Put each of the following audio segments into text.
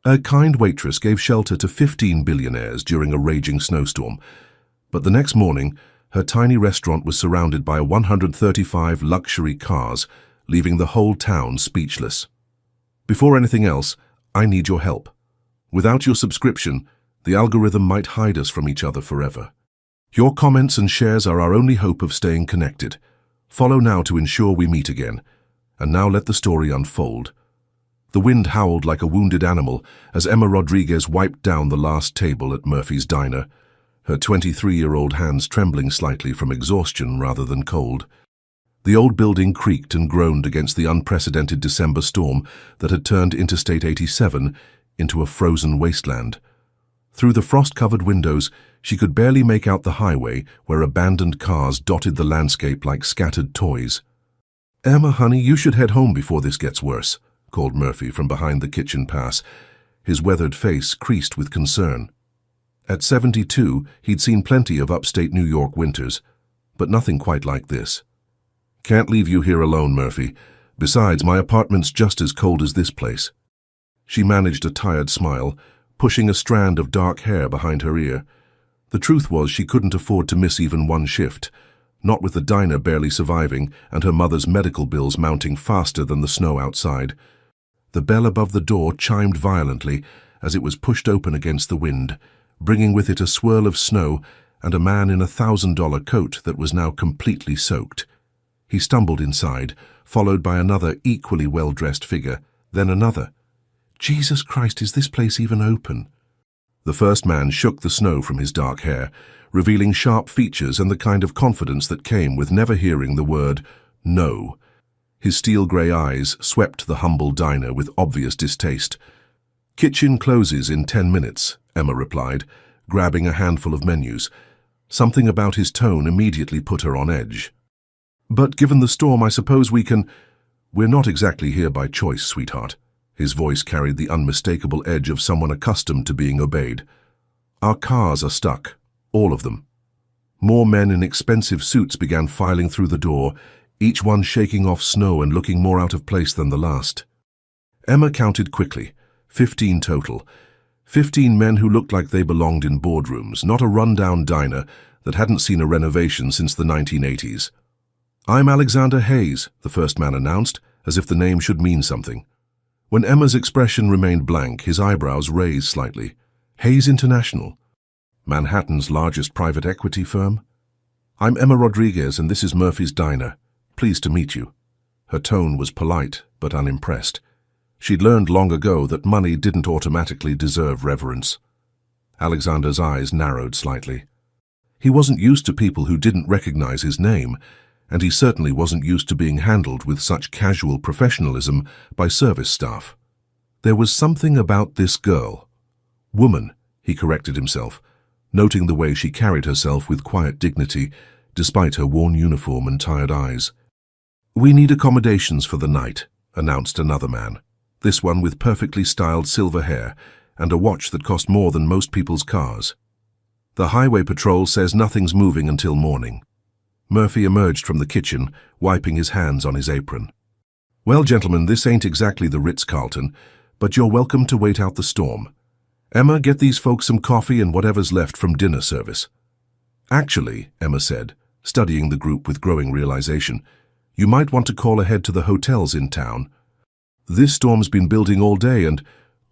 A kind waitress gave shelter to 15 billionaires during a raging snowstorm, but the next morning, her tiny restaurant was surrounded by 135 luxury cars, leaving the whole town speechless. Before anything else, I need your help. Without your subscription, the algorithm might hide us from each other forever. Your comments and shares are our only hope of staying connected. Follow now to ensure we meet again. And now let the story unfold. The wind howled like a wounded animal as Emma Rodriguez wiped down the last table at Murphy's Diner, her 23-year-old hands trembling slightly from exhaustion rather than cold. The old building creaked and groaned against the unprecedented December storm that had turned Interstate 87 into a frozen wasteland. Through the frost-covered windows, she could barely make out the highway where abandoned cars dotted the landscape like scattered toys. "Emma, honey, you should head home before this gets worse," called Murphy from behind the kitchen pass, his weathered face creased with concern. At 72, he'd seen plenty of upstate New York winters, but nothing quite like this. "Can't leave you here alone, Murphy. Besides, my apartment's just as cold as this place." She managed a tired smile, pushing a strand of dark hair behind her ear. The truth was she couldn't afford to miss even one shift, not with the diner barely surviving and her mother's medical bills mounting faster than the snow outside. The bell above the door chimed violently as it was pushed open against the wind, bringing with it a swirl of snow and a man in a $1,000 coat that was now completely soaked. He stumbled inside, followed by another equally well-dressed figure, then another. "Jesus Christ, is this place even open?" The first man shook the snow from his dark hair, revealing sharp features and the kind of confidence that came with never hearing the word no. His steel-grey eyes swept the humble diner with obvious distaste. "Kitchen closes in 10 minutes, Emma replied, grabbing a handful of menus. Something about his tone immediately put her on edge. "But given the storm, I suppose we can—" "We're not exactly here by choice, sweetheart." His voice carried the unmistakable edge of someone accustomed to being obeyed. "Our cars are stuck, all of them." More men in expensive suits began filing through the door, each one shaking off snow and looking more out of place than the last. Emma counted quickly, 15 total. 15 men who looked like they belonged in boardrooms, not a rundown diner that hadn't seen a renovation since the 1980s. "I'm Alexander Hayes," the first man announced, as if the name should mean something. When Emma's expression remained blank, his eyebrows raised slightly. "Hayes International? Manhattan's largest private equity firm?" "I'm Emma Rodriguez, and this is Murphy's Diner. Pleased to meet you." Her tone was polite, but unimpressed. She'd learned long ago that money didn't automatically deserve reverence. Alexander's eyes narrowed slightly. He wasn't used to people who didn't recognize his name, and he certainly wasn't used to being handled with such casual professionalism by service staff. There was something about this girl. Woman, he corrected himself, noting the way she carried herself with quiet dignity, despite her worn uniform and tired eyes. "We need accommodations for the night," announced another man, this one with perfectly styled silver hair and a watch that cost more than most people's cars. "The highway patrol says nothing's moving until morning." Murphy emerged from the kitchen, wiping his hands on his apron. "Well, gentlemen, this ain't exactly the Ritz-Carlton, but you're welcome to wait out the storm. Emma, get these folks some coffee and whatever's left from dinner service." "Actually," Emma said, studying the group with growing realization, "you might want to call ahead to the hotels in town." "This storm's been building all day and—"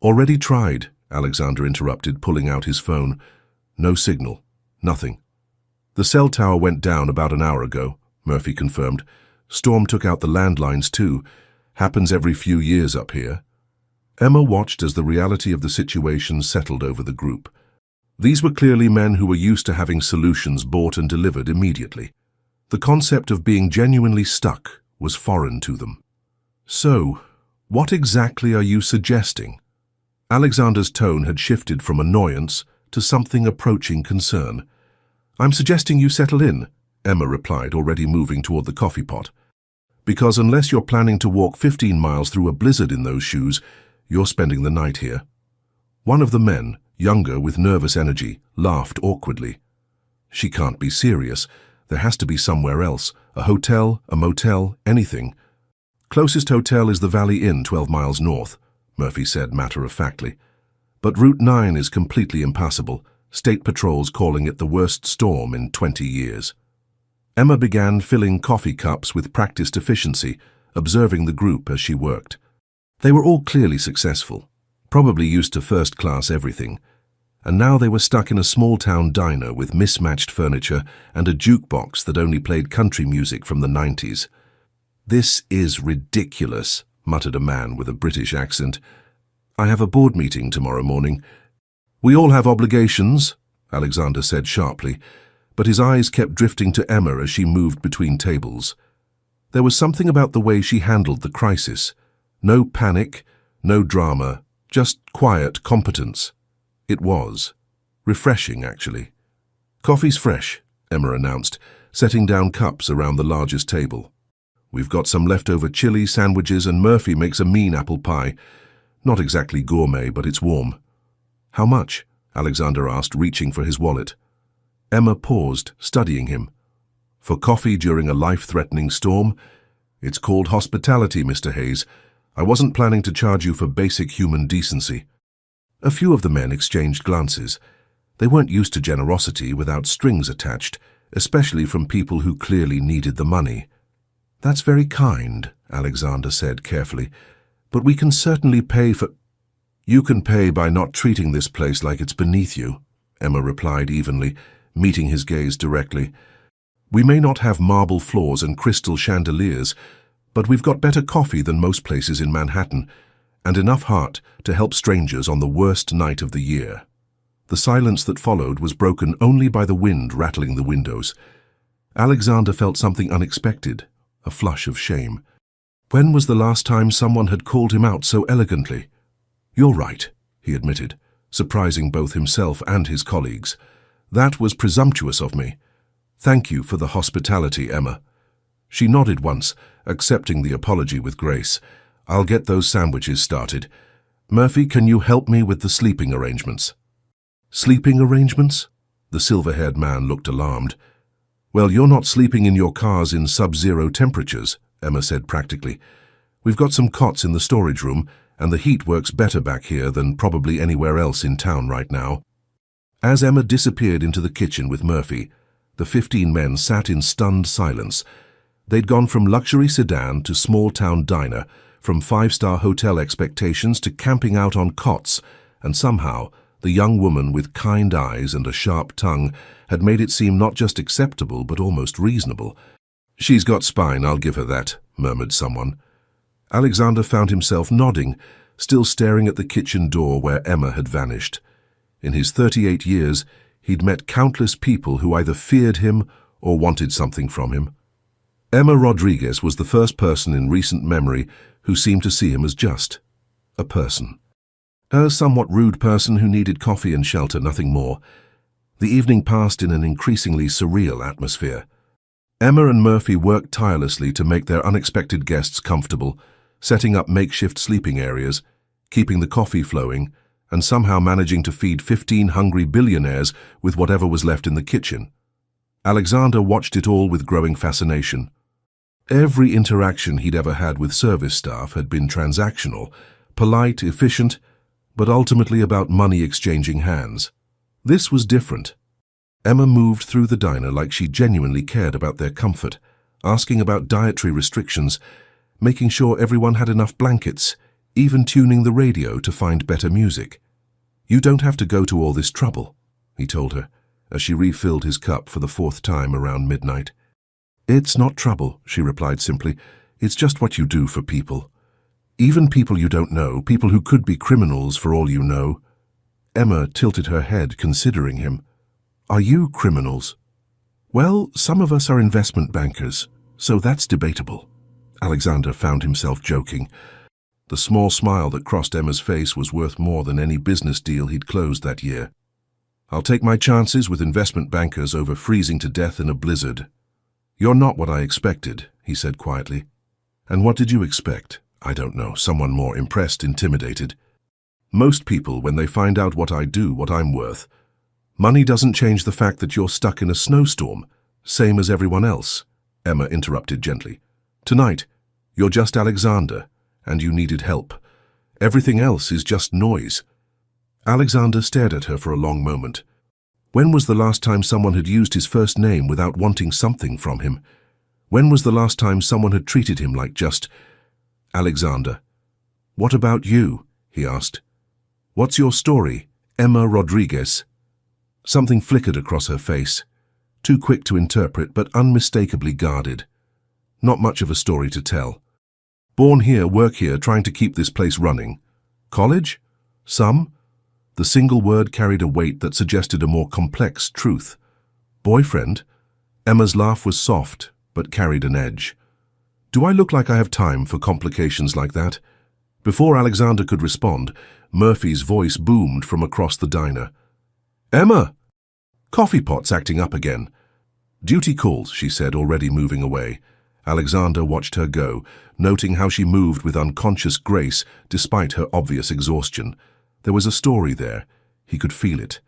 "Already tried," Alexander interrupted, pulling out his phone. "No signal. Nothing." "The cell tower went down about an hour ago," Murphy confirmed. "Storm took out the landlines too. Happens every few years up here." Emma watched as the reality of the situation settled over the group. These were clearly men who were used to having solutions bought and delivered immediately. The concept of being genuinely stuck was foreign to them. "So, what exactly are you suggesting?" Alexander's tone had shifted from annoyance to something approaching concern. "I'm suggesting you settle in," Emma replied, already moving toward the coffee pot. "Because unless you're planning to walk 15 miles through a blizzard in those shoes, you're spending the night here." One of the men, younger with nervous energy, laughed awkwardly. "She can't be serious. There has to be somewhere else. A hotel, a motel, anything." "Closest hotel is the Valley Inn 12 miles north," Murphy said matter-of-factly. But Route 9 is completely impassable, state patrols calling it the worst storm in 20 years. Emma began filling coffee cups with practiced efficiency, observing the group as she worked. They were all clearly successful, probably used to first-class everything, and now they were stuck in a small-town diner with mismatched furniture and a jukebox that only played country music from the 90s. "This is ridiculous," muttered a man with a British accent. "I have a board meeting tomorrow morning." "We all have obligations," Alexander said sharply, but his eyes kept drifting to Emma as she moved between tables. There was something about the way she handled the crisis. No panic, no drama, just quiet competence. It was refreshing, actually. "Coffee's fresh," Emma announced, setting down cups around the largest table. "We've got some leftover chili, sandwiches, and Murphy makes a mean apple pie. Not exactly gourmet, but it's warm." "How much?" Alexander asked, reaching for his wallet. Emma paused, studying him. "For coffee during a life-threatening storm? It's called hospitality, Mr. Hayes. I wasn't planning to charge you for basic human decency." A few of the men exchanged glances. They weren't used to generosity without strings attached, especially from people who clearly needed the money. "That's very kind," Alexander said carefully, "but we can certainly pay for—" "You can pay by not treating this place like it's beneath you," Emma replied evenly, meeting his gaze directly. "We may not have marble floors and crystal chandeliers, but we've got better coffee than most places in Manhattan, and enough heart to help strangers on the worst night of the year." The silence that followed was broken only by the wind rattling the windows. Alexander felt something unexpected, a flush of shame. When was the last time someone had called him out so elegantly? "You're right," he admitted, surprising both himself and his colleagues. "That was presumptuous of me. Thank you for the hospitality, Emma." She nodded once, accepting the apology with grace. "I'll get those sandwiches started. Murphy, can you help me with the sleeping arrangements?" "Sleeping arrangements?" The silver-haired man looked alarmed. "Well, you're not sleeping in your cars in sub-zero temperatures," Emma said practically. "We've got some cots in the storage room, and the heat works better back here than probably anywhere else in town right now." As Emma disappeared into the kitchen with Murphy, the 15 men sat in stunned silence. They'd gone from luxury sedan to small-town diner, from five-star hotel expectations to camping out on cots, and somehow the young woman with kind eyes and a sharp tongue had made it seem not just acceptable but almost reasonable. "She's got spine, I'll give her that," murmured someone. Alexander found himself nodding, still staring at the kitchen door where Emma had vanished. In his 38 years, he'd met countless people who either feared him or wanted something from him. Emma Rodriguez was the first person in recent memory who seemed to see him as just a person. A somewhat rude person who needed coffee and shelter, nothing more. The evening passed in an increasingly surreal atmosphere. Emma and Murphy worked tirelessly to make their unexpected guests comfortable, setting up makeshift sleeping areas, keeping the coffee flowing, and somehow managing to feed 15 hungry billionaires with whatever was left in the kitchen. Alexander watched it all with growing fascination. Every interaction he'd ever had with service staff had been transactional, polite, efficient, but ultimately about money exchanging hands. This was different. Emma moved through the diner like she genuinely cared about their comfort, asking about dietary restrictions, making sure everyone had enough blankets, even tuning the radio to find better music. "You don't have to go to all this trouble," he told her, as she refilled his cup for the 4th time around midnight. "It's not trouble," she replied simply. "It's just what you do for people. Even people you don't know, people who could be criminals for all you know." Emma tilted her head, considering him. "Are you criminals?" "Well, some of us are investment bankers, so that's debatable." Alexander found himself joking. The small smile that crossed Emma's face was worth more than any business deal he'd closed that year. "I'll take my chances with investment bankers over freezing to death in a blizzard." "You're not what I expected," he said quietly. "And what did you expect?" "I don't know, someone more impressed, intimidated." "Most people, when they find out what I do, what I'm worth. Money doesn't change the fact that you're stuck in a snowstorm, same as everyone else," Emma interrupted gently. "Tonight, you're just Alexander, and you needed help. Everything else is just noise." Alexander stared at her for a long moment. When was the last time someone had used his first name without wanting something from him? When was the last time someone had treated him like just Alexander? "What about you?" he asked. "What's your story, Emma Rodriguez?" Something flickered across her face, too quick to interpret but unmistakably guarded. Not much of a story to tell. Born here, work here, trying to keep this place running. College? Some? The single word carried a weight that suggested a more complex truth. Boyfriend? Emma's laugh was soft, but carried an edge. "Do I look like I have time for complications like that?" Before Alexander could respond, Murphy's voice boomed from across the diner. "Emma! Coffee pot's acting up again." "Duty calls," she said, already moving away. Alexander watched her go, noting how she moved with unconscious grace despite her obvious exhaustion. There was a story there. He could feel it.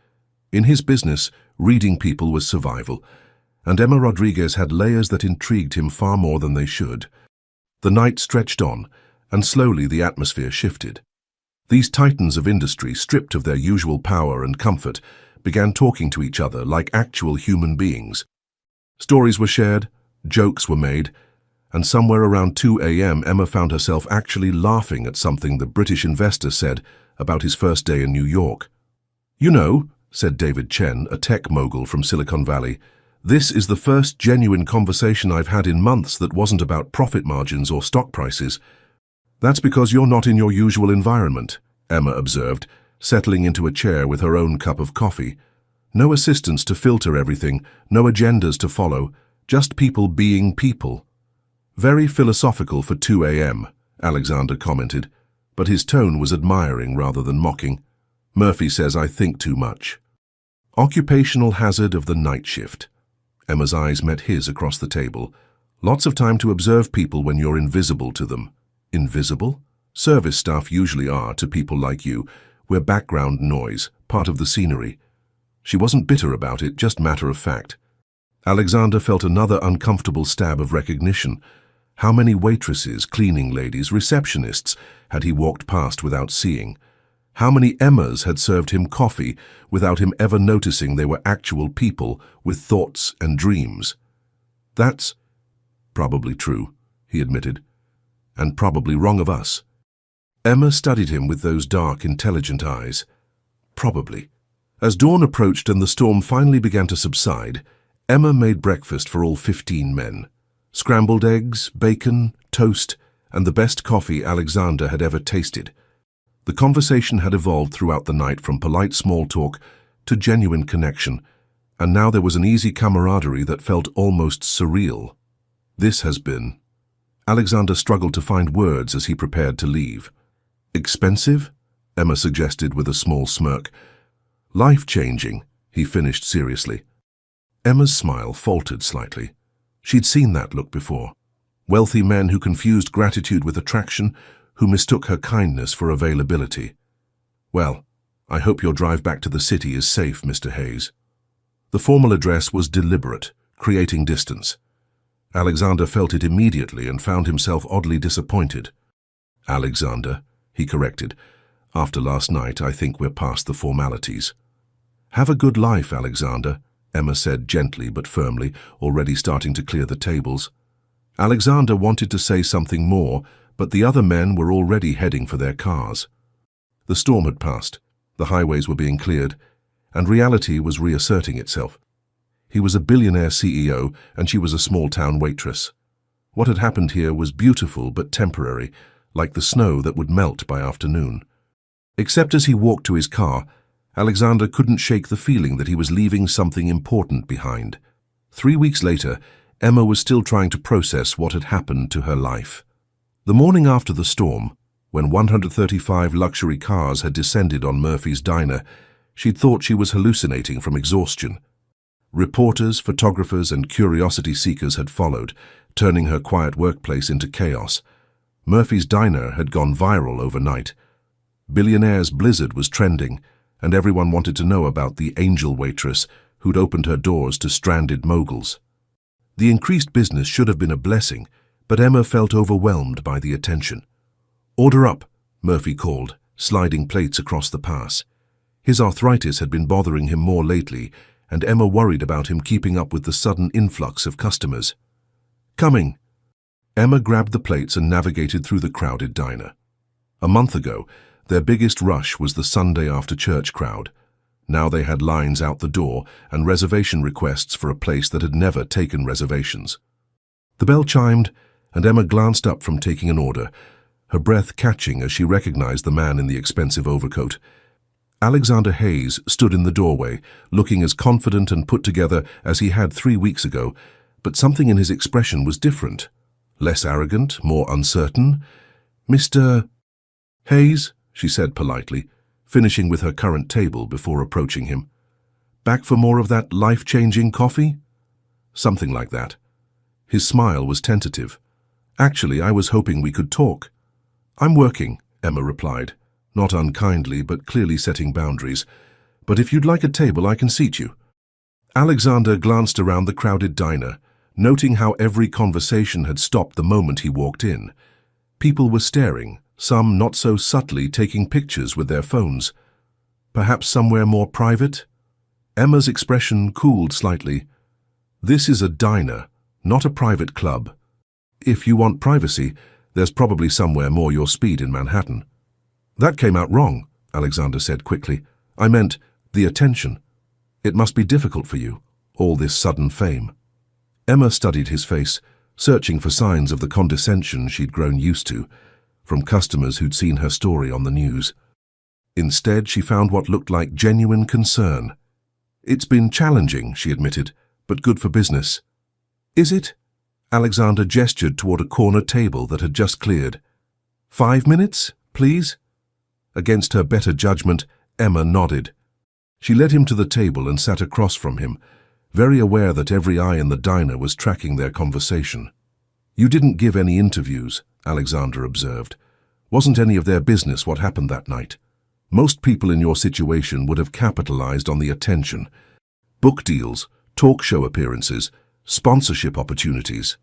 In his business, reading people was survival, and Emma Rodriguez had layers that intrigued him far more than they should. The night stretched on, and slowly the atmosphere shifted. These titans of industry, stripped of their usual power and comfort, began talking to each other like actual human beings. Stories were shared, jokes were made, and somewhere around 2 a.m. Emma found herself actually laughing at something the British investor said about his first day in New York. "You know," said David Chen, a tech mogul from Silicon Valley, "this is the first genuine conversation I've had in months that wasn't about profit margins or stock prices." "That's because you're not in your usual environment," Emma observed, settling into a chair with her own cup of coffee. "No assistants to filter everything, no agendas to follow, just people being people." "Very philosophical for 2 a.m., Alexander commented, but his tone was admiring rather than mocking. "Murphy says I think too much." Occupational hazard of the night shift. Emma's eyes met his across the table. Lots of time to observe people when you're invisible to them. Invisible? Service staff usually are to people like you. We're background noise, part of the scenery. She wasn't bitter about it, just matter of fact. Alexander felt another uncomfortable stab of recognition. How many waitresses, cleaning ladies, receptionists had he walked past without seeing? How many Emmas had served him coffee without him ever noticing they were actual people with thoughts and dreams? "That's probably true," he admitted, "and probably wrong of us." Emma studied him with those dark, intelligent eyes. Probably. As dawn approached and the storm finally began to subside, Emma made breakfast for all 15 men. Scrambled eggs, bacon, toast, and the best coffee Alexander had ever tasted. The conversation had evolved throughout the night from polite small talk to genuine connection, and now there was an easy camaraderie that felt almost surreal. "This has been..." Alexander struggled to find words as he prepared to leave. "Expensive?" Emma suggested with a small smirk. "Life-changing," he finished seriously. Emma's smile faltered slightly. She'd seen that look before. Wealthy men who confused gratitude with attraction, who mistook her kindness for availability. "Well, I hope your drive back to the city is safe, Mr. Hayes." The formal address was deliberate, creating distance. Alexander felt it immediately and found himself oddly disappointed. "Alexander," he corrected. "After last night, I think we're past the formalities." "Have a good life, Alexander," Emma said gently but firmly, already starting to clear the tables. Alexander wanted to say something more, but the other men were already heading for their cars. The storm had passed, the highways were being cleared, and reality was reasserting itself. He was a billionaire CEO, and she was a small-town waitress. What had happened here was beautiful but temporary, like the snow that would melt by afternoon. Except as he walked to his car, Alexander couldn't shake the feeling that he was leaving something important behind. 3 weeks later, Emma was still trying to process what had happened to her life. The morning after the storm, when 135 luxury cars had descended on Murphy's diner, she'd thought she was hallucinating from exhaustion. Reporters, photographers, and curiosity seekers had followed, turning her quiet workplace into chaos. Murphy's diner had gone viral overnight. Billionaires' Blizzard was trending, and everyone wanted to know about the angel waitress who'd opened her doors to stranded moguls. The increased business should have been a blessing, but Emma felt overwhelmed by the attention. "Order up," Murphy called, sliding plates across the pass. His arthritis had been bothering him more lately, and Emma worried about him keeping up with the sudden influx of customers. "Coming." Emma grabbed the plates and navigated through the crowded diner. A month ago, their biggest rush was the Sunday after church crowd. Now they had lines out the door and reservation requests for a place that had never taken reservations. The bell chimed, and Emma glanced up from taking an order, her breath catching as she recognized the man in the expensive overcoat. Alexander Hayes stood in the doorway, looking as confident and put together as he had 3 weeks ago, but something in his expression was different. Less arrogant, more uncertain. "Mr. Hayes," she said politely, finishing with her current table before approaching him. "Back for more of that life-changing coffee?" Something like that. His smile was tentative. "Actually, I was hoping we could talk." "I'm working," Emma replied, not unkindly but clearly setting boundaries. "But if you'd like a table, I can seat you." Alexander glanced around the crowded diner, noting how every conversation had stopped the moment he walked in. People were staring, some not so subtly taking pictures with their phones. Perhaps somewhere more private? Emma's expression cooled slightly. "This is a diner, not a private club. If you want privacy, there's probably somewhere more your speed in Manhattan." "That came out wrong," Alexander said quickly. "I meant the attention. It must be difficult for you, all this sudden fame." Emma studied his face, searching for signs of the condescension she'd grown used to, from customers who'd seen her story on the news. Instead, she found what looked like genuine concern. "It's been challenging," she admitted, "but good for business." "Is it?" Alexander gestured toward a corner table that had just cleared. "5 minutes, please?" Against her better judgment, Emma nodded. She led him to the table and sat across from him, very aware that every eye in the diner was tracking their conversation. "You didn't give any interviews," Alexander observed. "Wasn't any of their business what happened that night. Most people in your situation would have capitalized on the attention. Book deals, talk show appearances, sponsorship opportunities."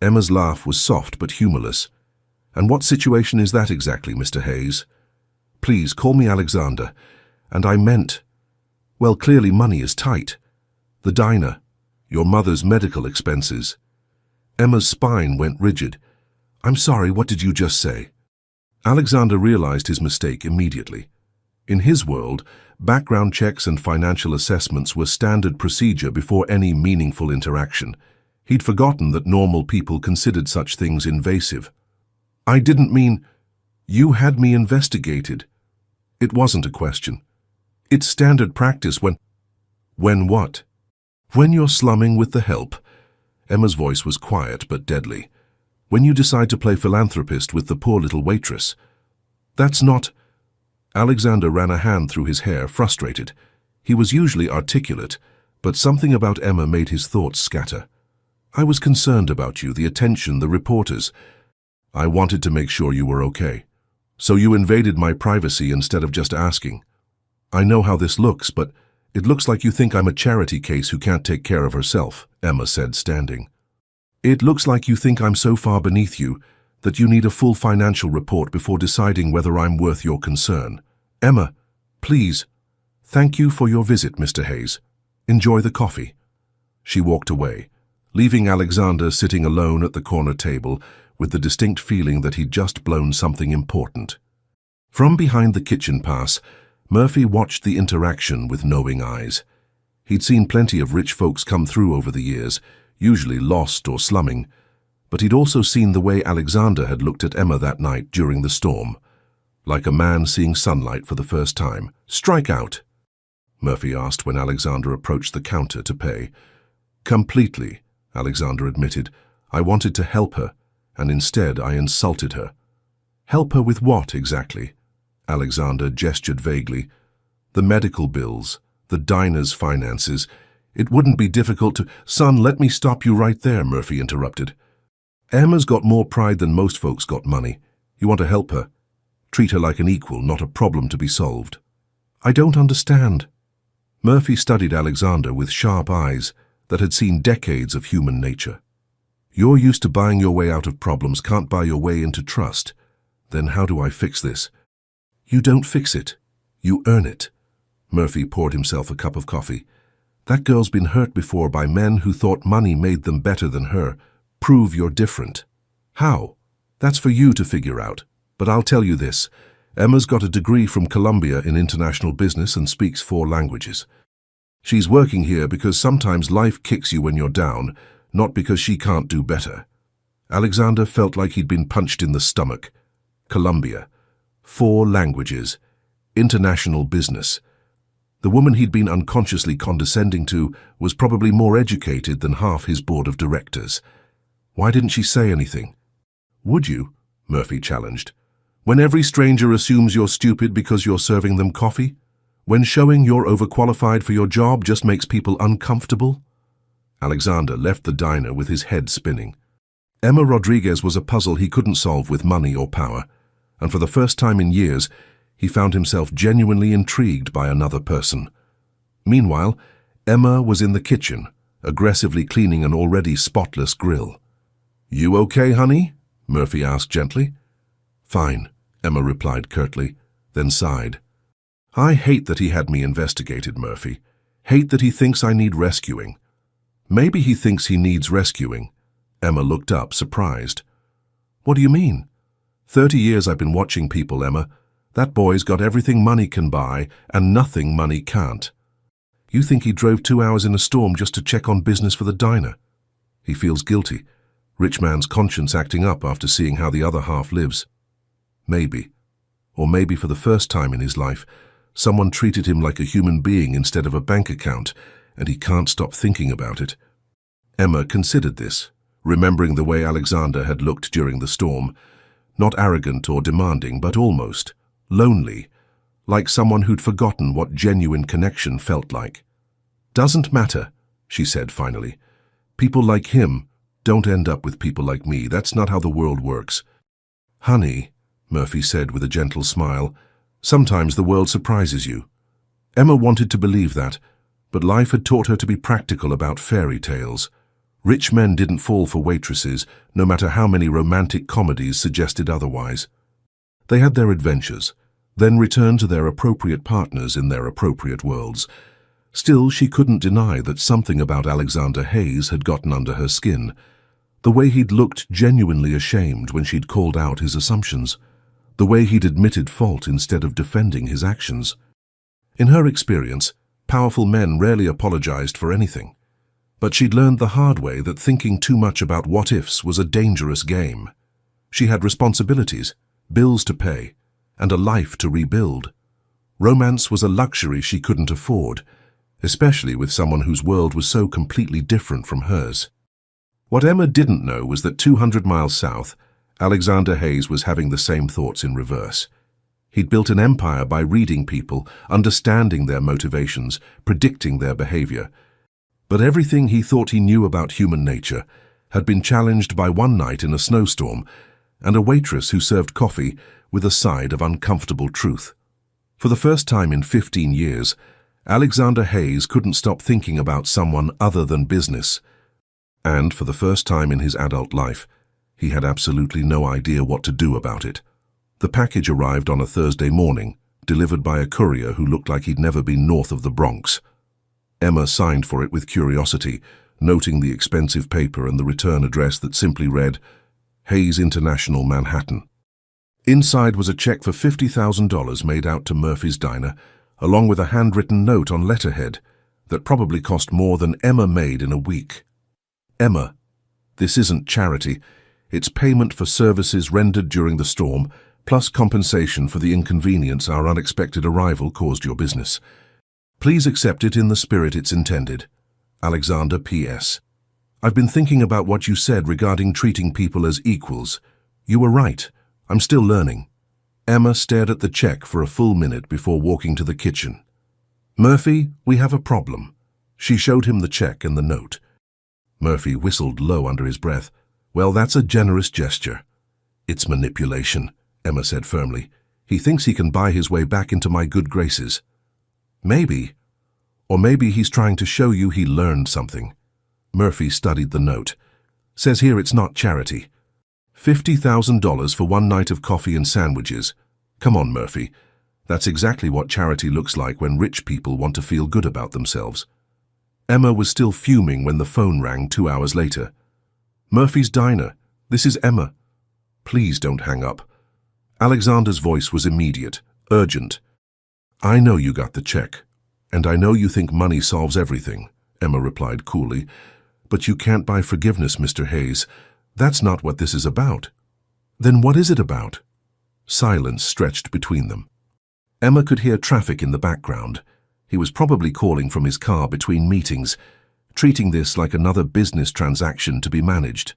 Emma's laugh was soft but humorless. "And what situation is that exactly, Mr. Hayes?" "Please, call me Alexander. And I meant, well, clearly money is tight. The diner, your mother's medical expenses." Emma's spine went rigid. "I'm sorry, what did you just say?" Alexander realized his mistake immediately. In his world, background checks and financial assessments were standard procedure before any meaningful interaction. He'd forgotten that normal people considered such things invasive. "I didn't mean, you had me investigated." It wasn't a question. It's standard practice when... When what? When you're slumming with the help. Emma's voice was quiet but deadly. When you decide to play philanthropist with the poor little waitress. That's not... Alexander ran a hand through his hair, frustrated. He was usually articulate, but something about Emma made his thoughts scatter. "I was concerned about you, the attention, the reporters. I wanted to make sure you were okay. So you invaded my privacy instead of just asking. I know how this looks, but it looks like you think I'm a charity case who can't take care of herself," Emma said, standing. "It looks like you think I'm so far beneath you that you need a full financial report before deciding whether I'm worth your concern. Emma, please. Thank you for your visit, Mr. Hayes. Enjoy the coffee." She walked away, leaving Alexander sitting alone at the corner table with the distinct feeling that he'd just blown something important. From behind the kitchen pass, Murphy watched the interaction with knowing eyes. He'd seen plenty of rich folks come through over the years, usually lost or slumming, but he'd also seen the way Alexander had looked at Emma that night during the storm, like a man seeing sunlight for the first time. "Strike out?" Murphy asked when Alexander approached the counter to pay. "Completely," Alexander admitted. "I wanted to help her, and instead I insulted her." "Help her with what, exactly?" Alexander gestured vaguely. "The medical bills, the diner's finances. It wouldn't be difficult to—" "Son, let me stop you right there," Murphy interrupted. "Emma's got more pride than most folks got money. You want to help her. Treat her like an equal, not a problem to be solved." "I don't understand." Murphy studied Alexander with sharp eyes that had seen decades of human nature. "You're used to buying your way out of problems, can't buy your way into trust. Then how do I fix this?" "You don't fix it. You earn it." Murphy poured himself a cup of coffee. That girl's been hurt before by men who thought money made them better than her. Prove you're different. How? That's for you to figure out. But I'll tell you this. Emma's got a degree from Columbia in international business and speaks 4 languages. She's working here because sometimes life kicks you when you're down, not because she can't do better. Alexander felt like he'd been punched in the stomach. Columbia. 4 languages. International business. The woman he'd been unconsciously condescending to was probably more educated than half his board of directors. Why didn't she say anything? Would you? Murphy challenged. When every stranger assumes you're stupid because you're serving them coffee? When showing you're overqualified for your job just makes people uncomfortable? Alexander left the diner with his head spinning. Emma Rodriguez was a puzzle he couldn't solve with money or power, and for the first time in years, he found himself genuinely intrigued by another person. Meanwhile, Emma was in the kitchen, aggressively cleaning an already spotless grill. "You okay, honey?" Murphy asked gently. "Fine," Emma replied curtly, then sighed. "I hate that he had me investigated, Murphy. Hate that he thinks I need rescuing." "Maybe he thinks he needs rescuing." Emma looked up, surprised. "What do you mean?" 30 years I've been watching people, Emma. That boy's got everything money can buy and nothing money can't. You think he drove 2 hours in a storm just to check on business for the diner? He feels guilty. Rich man's conscience acting up after seeing how the other half lives. Maybe. Or maybe for the first time in his life, someone treated him like a human being instead of a bank account, and he can't stop thinking about it. Emma considered this, remembering the way Alexander had looked during the storm. Not arrogant or demanding, but almost lonely, like someone who'd forgotten what genuine connection felt like. "Doesn't matter," she said finally. "People like him don't end up with people like me. That's not how the world works." "Honey," Murphy said with a gentle smile, "sometimes the world surprises you." Emma wanted to believe that, but life had taught her to be practical about fairy tales. Rich men didn't fall for waitresses, no matter how many romantic comedies suggested otherwise. They had their adventures, then returned to their appropriate partners in their appropriate worlds. Still, she couldn't deny that something about Alexander Hayes had gotten under her skin. The way he'd looked genuinely ashamed when she'd called out his assumptions. The way he'd admitted fault instead of defending his actions. In her experience, powerful men rarely apologized for anything. But she'd learned the hard way that thinking too much about what-ifs was a dangerous game. She had responsibilities, bills to pay, and a life to rebuild. Romance was a luxury she couldn't afford, especially with someone whose world was so completely different from hers. What Emma didn't know was that 200 miles south, Alexander Hayes was having the same thoughts in reverse. He'd built an empire by reading people, understanding their motivations, predicting their behavior. But everything he thought he knew about human nature had been challenged by one night in a snowstorm and a waitress who served coffee with a side of uncomfortable truth. For the first time in 15 years, Alexander Hayes couldn't stop thinking about someone other than business. And for the first time in his adult life, he had absolutely no idea what to do about it. The package arrived on a Thursday morning, delivered by a courier who looked like he'd never been north of the Bronx. Emma signed for it with curiosity, noting the expensive paper and the return address that simply read, Hayes International, Manhattan. Inside was a check for $50,000 made out to Murphy's Diner, along with a handwritten note on letterhead that probably cost more than Emma made in a week. Emma, this isn't charity. It's payment for services rendered during the storm, plus compensation for the inconvenience our unexpected arrival caused your business. Please accept it in the spirit it's intended. Alexander P.S. I've been thinking about what you said regarding treating people as equals. You were right. I'm still learning. Emma stared at the check for a full minute before walking to the kitchen. Murphy, we have a problem. She showed him the check and the note. Murphy whistled low under his breath. Well, that's a generous gesture. It's manipulation, Emma said firmly. He thinks he can buy his way back into my good graces. Maybe. Or maybe he's trying to show you he learned something. Murphy studied the note. Says here it's not charity. $50,000 for one night of coffee and sandwiches. Come on, Murphy. That's exactly what charity looks like when rich people want to feel good about themselves. Emma was still fuming when the phone rang 2 hours later. Murphy's Diner. This is Emma. Please don't hang up. Alexander's voice was immediate, urgent. I know you got the check, and I know you think money solves everything, Emma replied coolly. But you can't buy forgiveness, Mr. Hayes. That's not what this is about. Then what is it about? Silence stretched between them. Emma could hear traffic in the background. He was probably calling from his car between meetings, treating this like another business transaction to be managed.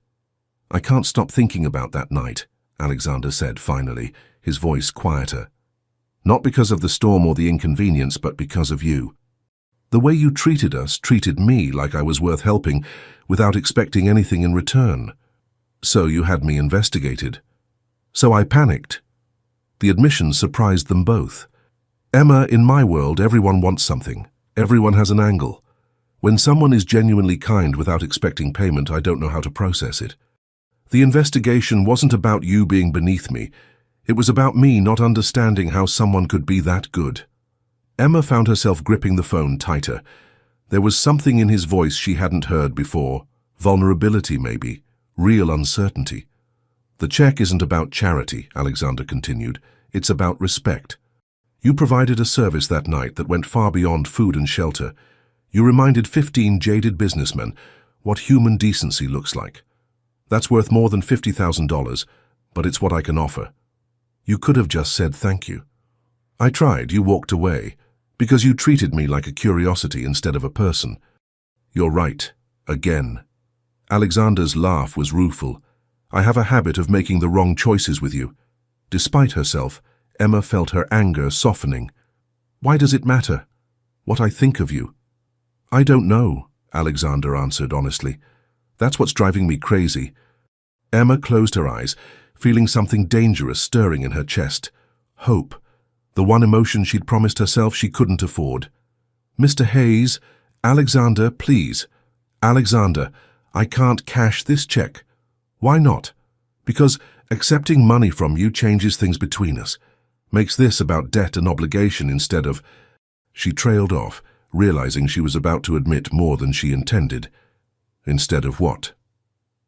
I can't stop thinking about that night, Alexander said finally, his voice quieter. Not because of the storm or the inconvenience, but because of you. The way you treated us, treated me like I was worth helping, without expecting anything in return. So you had me investigated. So I panicked. The admission surprised them both. Emma, in my world, everyone wants something. Everyone has an angle. When someone is genuinely kind without expecting payment, I don't know how to process it. The investigation wasn't about you being beneath me. It was about me not understanding how someone could be that good. Emma found herself gripping the phone tighter. There was something in his voice she hadn't heard before. Vulnerability, maybe. Real uncertainty. The check isn't about charity, Alexander continued. It's about respect. You provided a service that night that went far beyond food and shelter. You reminded 15 jaded businessmen what human decency looks like. That's worth more than $50,000, but it's what I can offer. You could have just said thank you. I tried, you walked away, because you treated me like a curiosity instead of a person. You're right, again. Alexander's laugh was rueful. I have a habit of making the wrong choices with you. Despite herself, Emma felt her anger softening. Why does it matter? What I think of you? I don't know, Alexander answered honestly. That's what's driving me crazy. Emma closed her eyes, feeling something dangerous stirring in her chest. Hope. The one emotion she'd promised herself she couldn't afford. Mr. Hayes, Alexander, please. Alexander, I can't cash this check. Why not? Because accepting money from you changes things between us. Makes this about debt and obligation instead of... She trailed off, realizing she was about to admit more than she intended. Instead of what?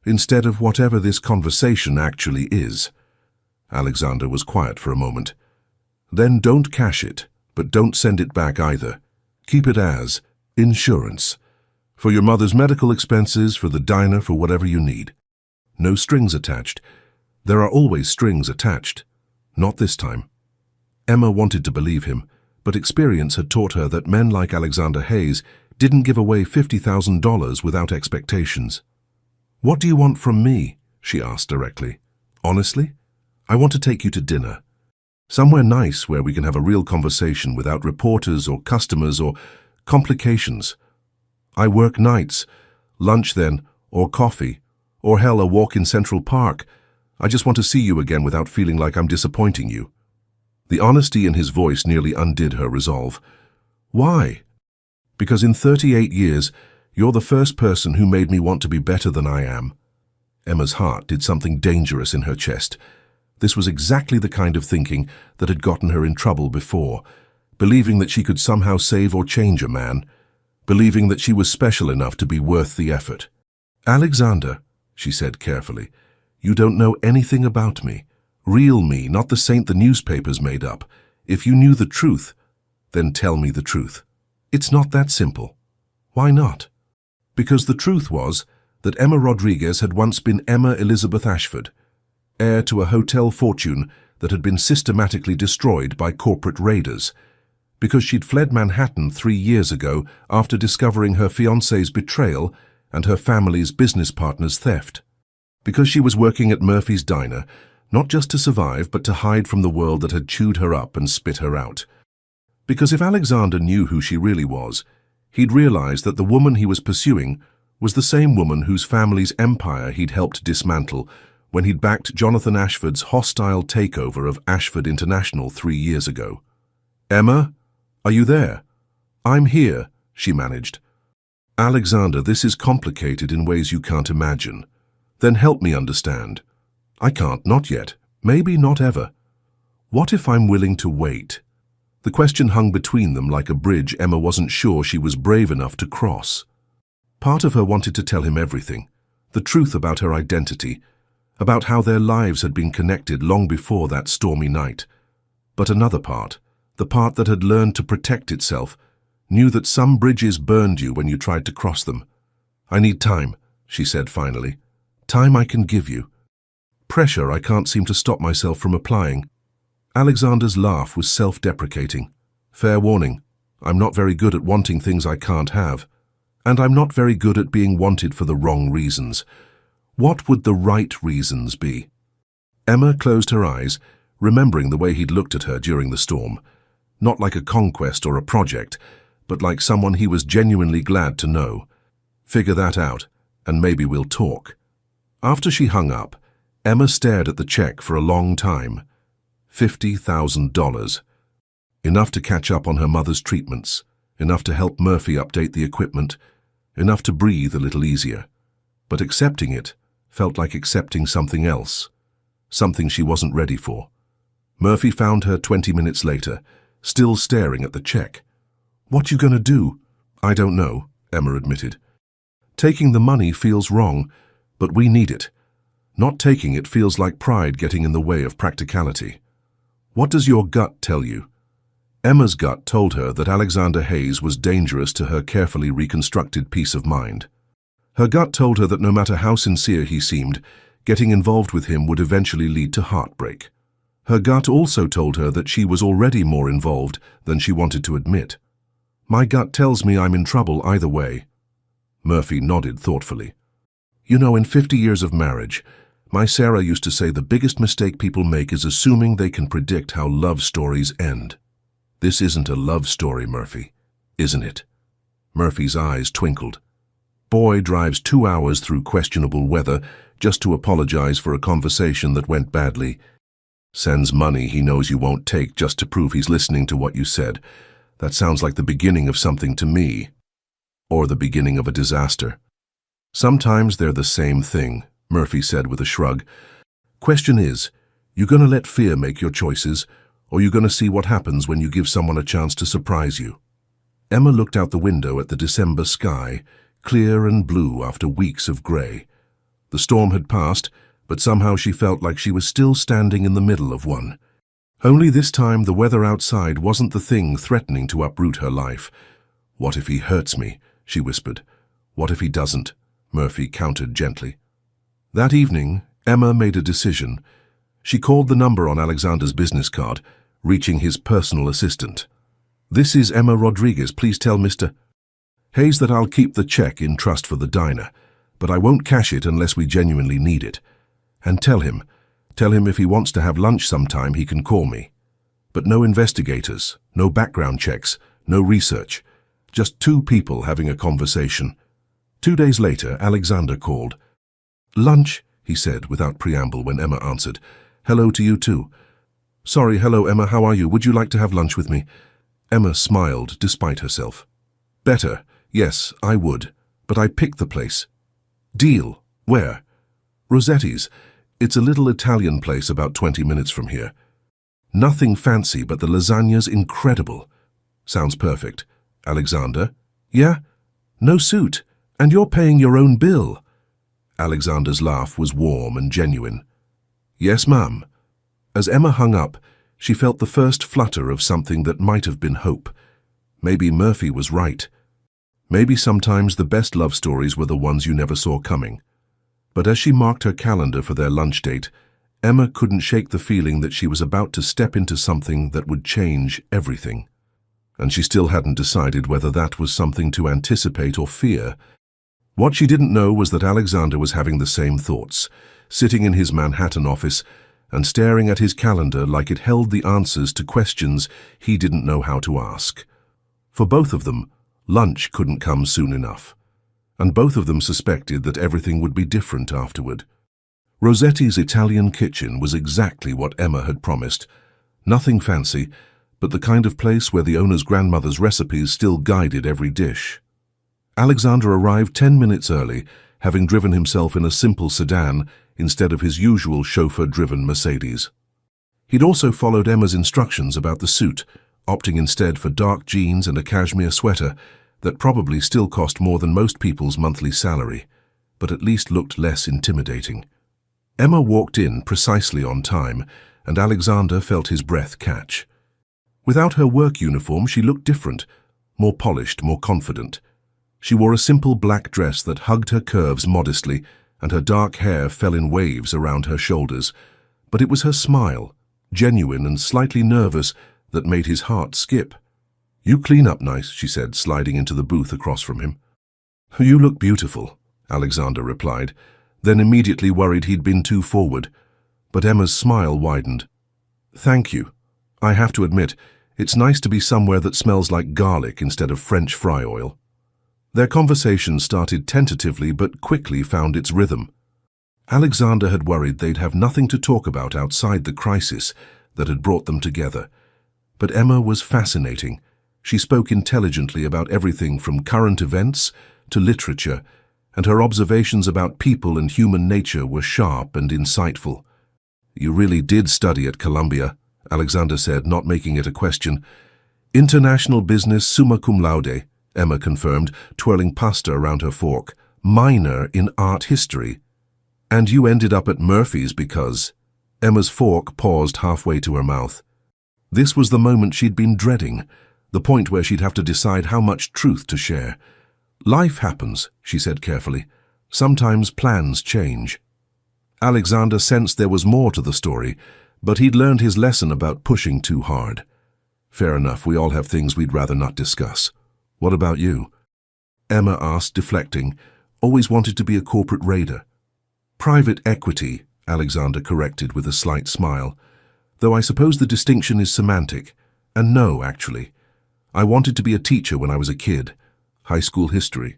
Instead of whatever this conversation actually is. Alexander was quiet for a moment. Then don't cash it, but don't send it back either. Keep it as insurance. For your mother's medical expenses, for the diner, for whatever you need. No strings attached. There are always strings attached. Not this time. Emma wanted to believe him, but experience had taught her that men like Alexander Hayes didn't give away $50,000 without expectations. What do you want from me? She asked directly. Honestly? I want to take you to dinner. Somewhere nice where we can have a real conversation without reporters or customers or complications. I work nights. Lunch then, or coffee, or hell, a walk in Central Park. I just want to see you again without feeling like I'm disappointing you. The honesty in his voice nearly undid her resolve. Why? Because in 38 years, you're the first person who made me want to be better than I am. Emma's heart did something dangerous in her chest. This was exactly the kind of thinking that had gotten her in trouble before, believing that she could somehow save or change a man, believing that she was special enough to be worth the effort. Alexander, she said carefully, you don't know anything about me. Real me, not the saint the newspapers made up. If you knew the truth, then tell me the truth. It's not that simple. Why not? Because the truth was that Emma Rodriguez had once been Emma Elizabeth Ashford, heir to a hotel fortune that had been systematically destroyed by corporate raiders, because she'd fled Manhattan 3 years ago after discovering her fiancé's betrayal and her family's business partner's theft, because she was working at Murphy's Diner, not just to survive but to hide from the world that had chewed her up and spit her out. Because if Alexander knew who she really was, he'd realize that the woman he was pursuing was the same woman whose family's empire he'd helped dismantle when he'd backed Jonathan Ashford's hostile takeover of Ashford International 3 years ago. Emma, are you there? I'm here, she managed. Alexander, this is complicated in ways you can't imagine. Then help me understand. I can't, not yet. Maybe not ever. What if I'm willing to wait? The question hung between them like a bridge Emma wasn't sure she was brave enough to cross. Part of her wanted to tell him everything, the truth about her identity, about how their lives had been connected long before that stormy night. But another part, the part that had learned to protect itself, knew that some bridges burned you when you tried to cross them. "I need time," she said finally. "Time I can give you. Pressure I can't seem to stop myself from applying." Alexander's laugh was self-deprecating. "Fair warning, I'm not very good at wanting things I can't have. And I'm not very good at being wanted for the wrong reasons. What would the right reasons be?" Emma closed her eyes, remembering the way he'd looked at her during the storm. Not like a conquest or a project, but like someone he was genuinely glad to know. "Figure that out, and maybe we'll talk." After she hung up, Emma stared at the check for a long time. $50,000. Enough to catch up on her mother's treatments, enough to help Murphy update the equipment, enough to breathe a little easier. But accepting it felt like accepting something else, something she wasn't ready for. Murphy found her 20 minutes later, still staring at the check. "What you gonna do?" "I don't know," Emma admitted. "Taking the money feels wrong, but we need it. Not taking it feels like pride getting in the way of practicality." "What does your gut tell you?" Emma's gut told her that Alexander Hayes was dangerous to her carefully reconstructed peace of mind. Her gut told her that no matter how sincere he seemed, getting involved with him would eventually lead to heartbreak. Her gut also told her that she was already more involved than she wanted to admit. "My gut tells me I'm in trouble either way." Murphy nodded thoughtfully. "You know, in 50 years of marriage, my Sarah used to say the biggest mistake people make is assuming they can predict how love stories end. This isn't a love story, Murphy, isn't it?" Murphy's eyes twinkled. Boy drives 2 hours through questionable weather just to apologize for a conversation that went badly. Sends money he knows you won't take just to prove he's listening to what you said. That sounds like the beginning of something to me. Or the beginning of a disaster. "Sometimes they're the same thing," Murphy said with a shrug. "Question is, you gonna let fear make your choices, or you gonna see what happens when you give someone a chance to surprise you?" Emma looked out the window at the December sky, clear and blue after weeks of grey. The storm had passed, but somehow she felt like she was still standing in the middle of one. Only this time the weather outside wasn't the thing threatening to uproot her life. "What if he hurts me?" she whispered. "What if he doesn't?" Murphy countered gently. That evening, Emma made a decision. She called the number on Alexander's business card, reaching his personal assistant. "This is Emma Rodriguez. Please tell Mr. Hayes that I'll keep the check in trust for the diner, but I won't cash it unless we genuinely need it. And tell him if he wants to have lunch sometime he can call me. But no investigators, no background checks, no research. Just 2 people having a conversation." 2 days later, Alexander called. "Lunch," he said without preamble when Emma answered. "Hello to you too." "Sorry, hello Emma, how are you? Would you like to have lunch with me?" Emma smiled despite herself. "Better, yes, I would, but I picked the place." "Deal. Where?" "Rossetti's. It's a little Italian place about 20 minutes from here. Nothing fancy, but the lasagna's incredible." "Sounds perfect." "Alexander?" "Yeah? No suit, and you're paying your own bill." Alexander's laugh was warm and genuine. "Yes, ma'am." As Emma hung up, she felt the first flutter of something that might have been hope. Maybe Murphy was right. Maybe sometimes the best love stories were the ones you never saw coming. But as she marked her calendar for their lunch date, Emma couldn't shake the feeling that she was about to step into something that would change everything. And she still hadn't decided whether that was something to anticipate or fear. What she didn't know was that Alexander was having the same thoughts, sitting in his Manhattan office and staring at his calendar like it held the answers to questions he didn't know how to ask. For both of them, lunch couldn't come soon enough. And both of them suspected that everything would be different afterward. Rossetti's Italian kitchen was exactly what Emma had promised. Nothing fancy, but the kind of place where the owner's grandmother's recipes still guided every dish. Alexander arrived 10 minutes early, having driven himself in a simple sedan instead of his usual chauffeur-driven Mercedes. He'd also followed Emma's instructions about the suit, opting instead for dark jeans and a cashmere sweater that probably still cost more than most people's monthly salary, but at least looked less intimidating. Emma walked in precisely on time, and Alexander felt his breath catch. Without her work uniform, she looked different, more polished, more confident. She wore a simple black dress that hugged her curves modestly, and her dark hair fell in waves around her shoulders. But it was her smile, genuine and slightly nervous, that made his heart skip. "You clean up nice," she said, sliding into the booth across from him. "You look beautiful," Alexander replied, then immediately worried he'd been too forward. But Emma's smile widened. "Thank you. I have to admit, it's nice to be somewhere that smells like garlic instead of French fry oil." Their conversation started tentatively but quickly found its rhythm. Alexander had worried they'd have nothing to talk about outside the crisis that had brought them together. But Emma was fascinating. She spoke intelligently about everything from current events to literature, and her observations about people and human nature were sharp and insightful. "You really did study at Columbia," Alexander said, not making it a question. "International business summa cum laude," Emma confirmed, twirling pasta around her fork. "Minor in art history. And you ended up at Murphy's because—" Emma's fork paused halfway to her mouth. This was the moment she'd been dreading, the point where she'd have to decide how much truth to share. "Life happens," she said carefully. "Sometimes plans change." Alexander sensed there was more to the story, but he'd learned his lesson about pushing too hard. "Fair enough, we all have things we'd rather not discuss. What about you?" Emma asked, deflecting. "Always wanted to be a corporate raider." "Private equity," Alexander corrected with a slight smile. "Though I suppose the distinction is semantic. And no, actually. I wanted to be a teacher when I was a kid. High school history."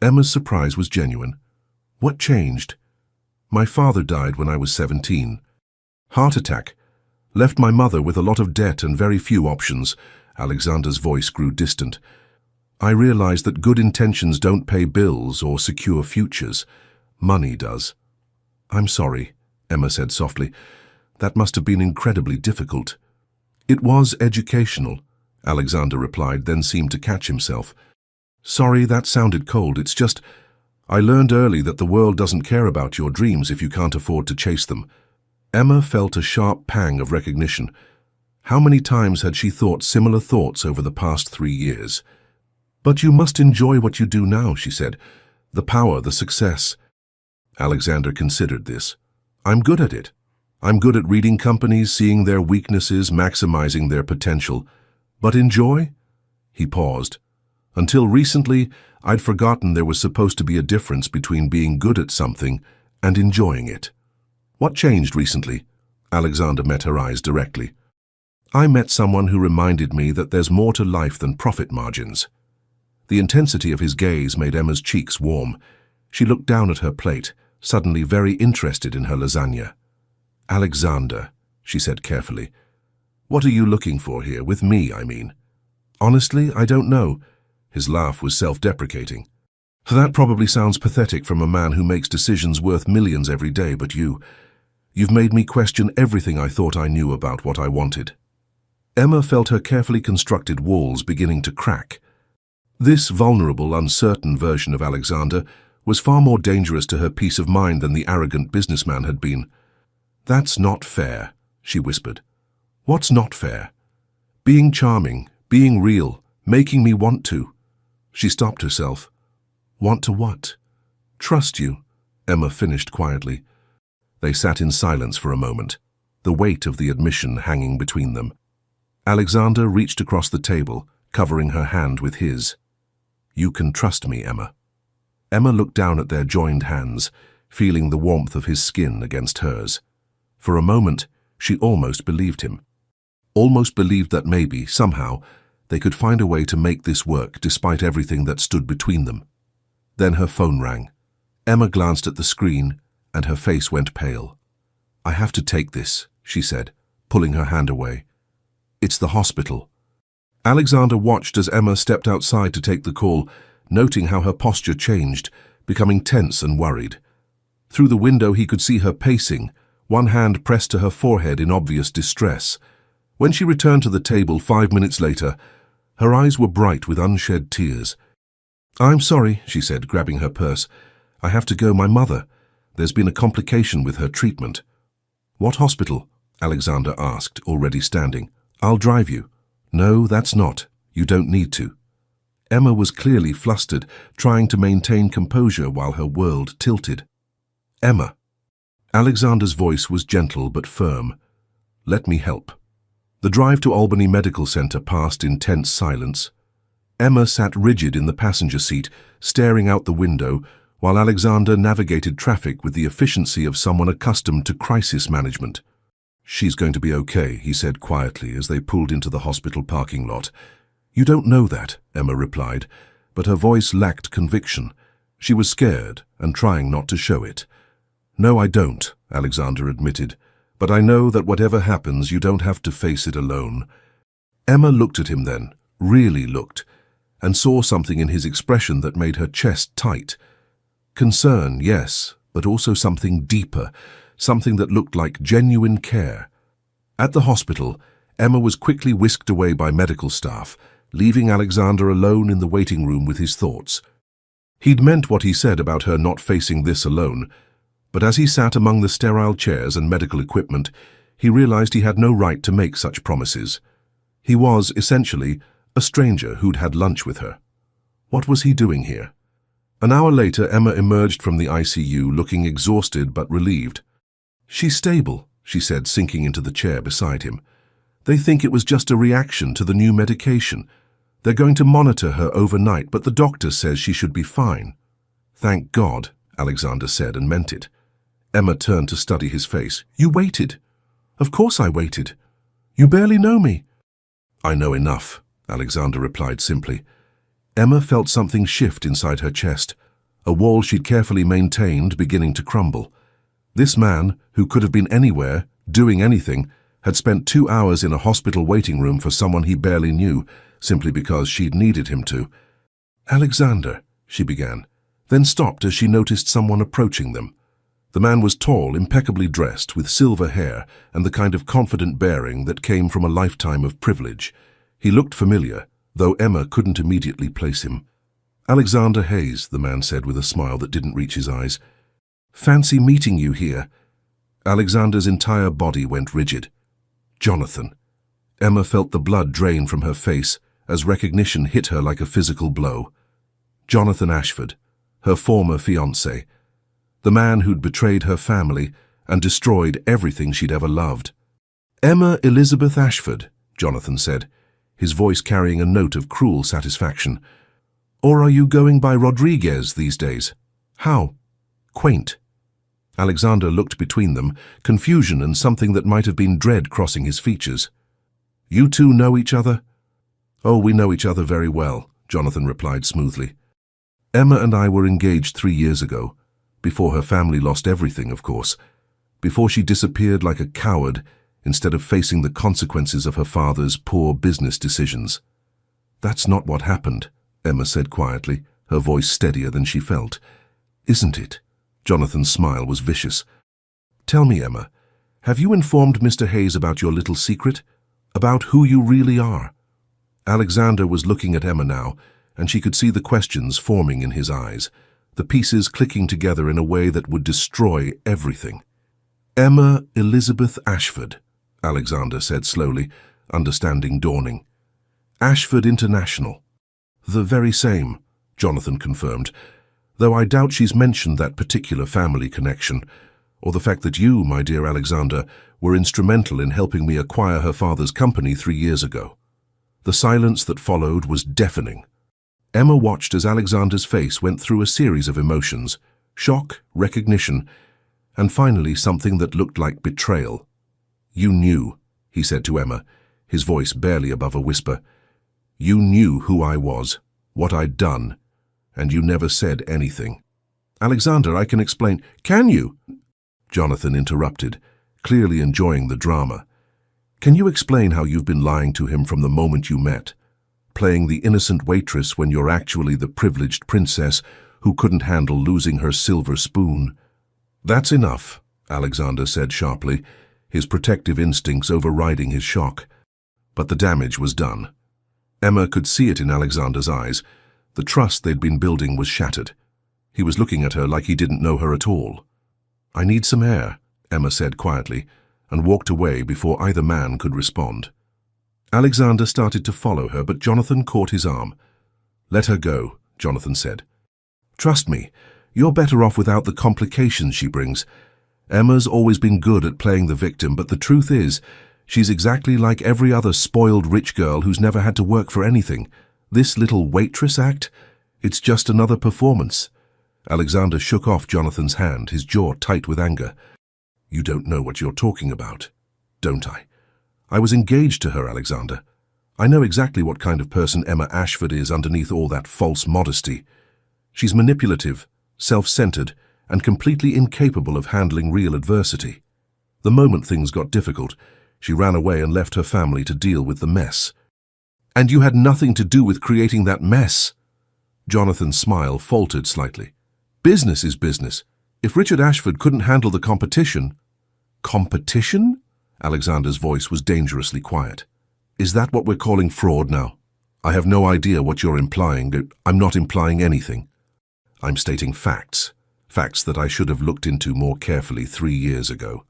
Emma's surprise was genuine. "What changed?" "My father died when I was 17. Heart attack. Left my mother with a lot of debt and very few options." Alexander's voice grew distant. "I realized that good intentions don't pay bills or secure futures. Money does." "I'm sorry," Emma said softly. "That must have been incredibly difficult." "It was educational," Alexander replied, then seemed to catch himself. "Sorry, that sounded cold. It's just, I learned early that the world doesn't care about your dreams if you can't afford to chase them." Emma felt a sharp pang of recognition. How many times had she thought similar thoughts over the past 3 years? "But you must enjoy what you do now," she said. "The power, the success." Alexander considered this. "I'm good at it. I'm good at reading companies, seeing their weaknesses, maximizing their potential. But enjoy?" He paused. "Until recently, I'd forgotten there was supposed to be a difference between being good at something and enjoying it." "What changed recently?" Alexander met her eyes directly. "I met someone who reminded me that there's more to life than profit margins." The intensity of his gaze made Emma's cheeks warm. She looked down at her plate, suddenly very interested in her lasagna. "Alexander," she said carefully, "what are you looking for here? With me, I mean." "Honestly, I don't know." His laugh was self-deprecating. "That probably sounds pathetic from a man who makes decisions worth millions every day, but you've made me question everything I thought I knew about what I wanted." Emma felt her carefully constructed walls beginning to crack. This vulnerable, uncertain version of Alexander was far more dangerous to her peace of mind than the arrogant businessman had been. "That's not fair," she whispered. "What's not fair?" "Being charming, being real, making me want to." She stopped herself. "Want to what?" "Trust you," Emma finished quietly. They sat in silence for a moment, the weight of the admission hanging between them. Alexander reached across the table, covering her hand with his. "You can trust me, Emma." Emma looked down at their joined hands, feeling the warmth of his skin against hers. For a moment, she almost believed him. Almost believed that maybe, somehow, they could find a way to make this work despite everything that stood between them. Then her phone rang. Emma glanced at the screen, and her face went pale. "I have to take this," she said, pulling her hand away. "It's the hospital." Alexander watched as Emma stepped outside to take the call, noting how her posture changed, becoming tense and worried. Through the window he could see her pacing, one hand pressed to her forehead in obvious distress. When she returned to the table 5 minutes later, her eyes were bright with unshed tears. "I'm sorry," she said, grabbing her purse. "I have to go. My mother. There's been a complication with her treatment." "What hospital?" Alexander asked, already standing. "I'll drive you." "No, that's not. You don't need to." Emma was clearly flustered, trying to maintain composure while her world tilted. "Emma." Alexander's voice was gentle but firm. "Let me help." The drive to Albany Medical Center passed in tense silence. Emma sat rigid in the passenger seat, staring out the window, while Alexander navigated traffic with the efficiency of someone accustomed to crisis management. "She's going to be okay," he said quietly as they pulled into the hospital parking lot. "You don't know that," Emma replied, but her voice lacked conviction. She was scared and trying not to show it. "No, I don't," Alexander admitted, "but I know that whatever happens, you don't have to face it alone." Emma looked at him then, really looked, and saw something in his expression that made her chest tight. Concern, yes, but also something deeper, something that looked like genuine care. At the hospital, Emma was quickly whisked away by medical staff, leaving Alexander alone in the waiting room with his thoughts. He'd meant what he said about her not facing this alone, but as he sat among the sterile chairs and medical equipment, he realized he had no right to make such promises. He was, essentially, a stranger who'd had lunch with her. What was he doing here? An hour later, Emma emerged from the ICU looking exhausted but relieved. "She's stable," she said, sinking into the chair beside him. "They think it was just a reaction to the new medication. They're going to monitor her overnight, but the doctor says she should be fine." "Thank God," Alexander said, and meant it. Emma turned to study his face. "You waited." "Of course I waited. You barely know me." "I know enough," Alexander replied simply. Emma felt something shift inside her chest, a wall she'd carefully maintained beginning to crumble. This man, who could have been anywhere, doing anything, had spent 2 hours in a hospital waiting room for someone he barely knew, simply because she'd needed him to. "Alexander," she began, then stopped as she noticed someone approaching them. The man was tall, impeccably dressed, with silver hair and the kind of confident bearing that came from a lifetime of privilege. He looked familiar, though Emma couldn't immediately place him. "Alexander Hayes," the man said with a smile that didn't reach his eyes. "Fancy meeting you here." Alexander's entire body went rigid. "Jonathan." Emma felt the blood drain from her face as recognition hit her like a physical blow. Jonathan Ashford, her former fiancé. The man who'd betrayed her family and destroyed everything she'd ever loved. "Emma Elizabeth Ashford," Jonathan said, his voice carrying a note of cruel satisfaction. "Or are you going by Rodriguez these days? How quaint." Alexander looked between them, confusion and something that might have been dread crossing his features. "You two know each other?" "Oh, we know each other very well," Jonathan replied smoothly. "Emma and I were engaged 3 years ago, before her family lost everything, of course, before she disappeared like a coward instead of facing the consequences of her father's poor business decisions." "That's not what happened," Emma said quietly, her voice steadier than she felt. "Isn't it?" Jonathan's smile was vicious. "Tell me, Emma, have you informed Mr. Hayes about your little secret? About who you really are?" Alexander was looking at Emma now, and she could see the questions forming in his eyes, the pieces clicking together in a way that would destroy everything. "Emma Elizabeth Ashford," Alexander said slowly, understanding dawning. "Ashford International." "The very same," Jonathan confirmed, "though I doubt she's mentioned that particular family connection, or the fact that you, my dear Alexander, were instrumental in helping me acquire her father's company 3 years ago." The silence that followed was deafening. Emma watched as Alexander's face went through a series of emotions: shock, recognition, and finally something that looked like betrayal. "You knew," he said to Emma, his voice barely above a whisper. "You knew who I was, what I'd done, and you never said anything." "Alexander, I can explain." "Can you?" Jonathan interrupted, clearly enjoying the drama. "Can you explain how you've been lying to him from the moment you met? Playing the innocent waitress when you're actually the privileged princess who couldn't handle losing her silver spoon." "That's enough," Alexander said sharply, his protective instincts overriding his shock. But the damage was done. Emma could see it in Alexander's eyes. The trust they'd been building was shattered. He was looking at her like he didn't know her at all. "I need some air," Emma said quietly, and walked away before either man could respond. Alexander started to follow her, but Jonathan caught his arm. "Let her go," Jonathan said. "Trust me, you're better off without the complications she brings. Emma's always been good at playing the victim, but the truth is, she's exactly like every other spoiled rich girl who's never had to work for anything. This little waitress act, it's just another performance." Alexander shook off Jonathan's hand, his jaw tight with anger. "You don't know what you're talking about, don't I? I was engaged to her, Alexander. I know exactly what kind of person Emma Ashford is underneath all that false modesty. She's manipulative, self-centered, and completely incapable of handling real adversity. The moment things got difficult, she ran away and left her family to deal with the mess." "And you had nothing to do with creating that mess?" Jonathan's smile faltered slightly. "Business is business. If Richard Ashford couldn't handle the competition—" "Competition?" Alexander's voice was dangerously quiet. "Is that what we're calling fraud now? I have no idea what you're implying. I'm not implying anything. I'm stating facts. Facts that I should have looked into more carefully 3 years ago."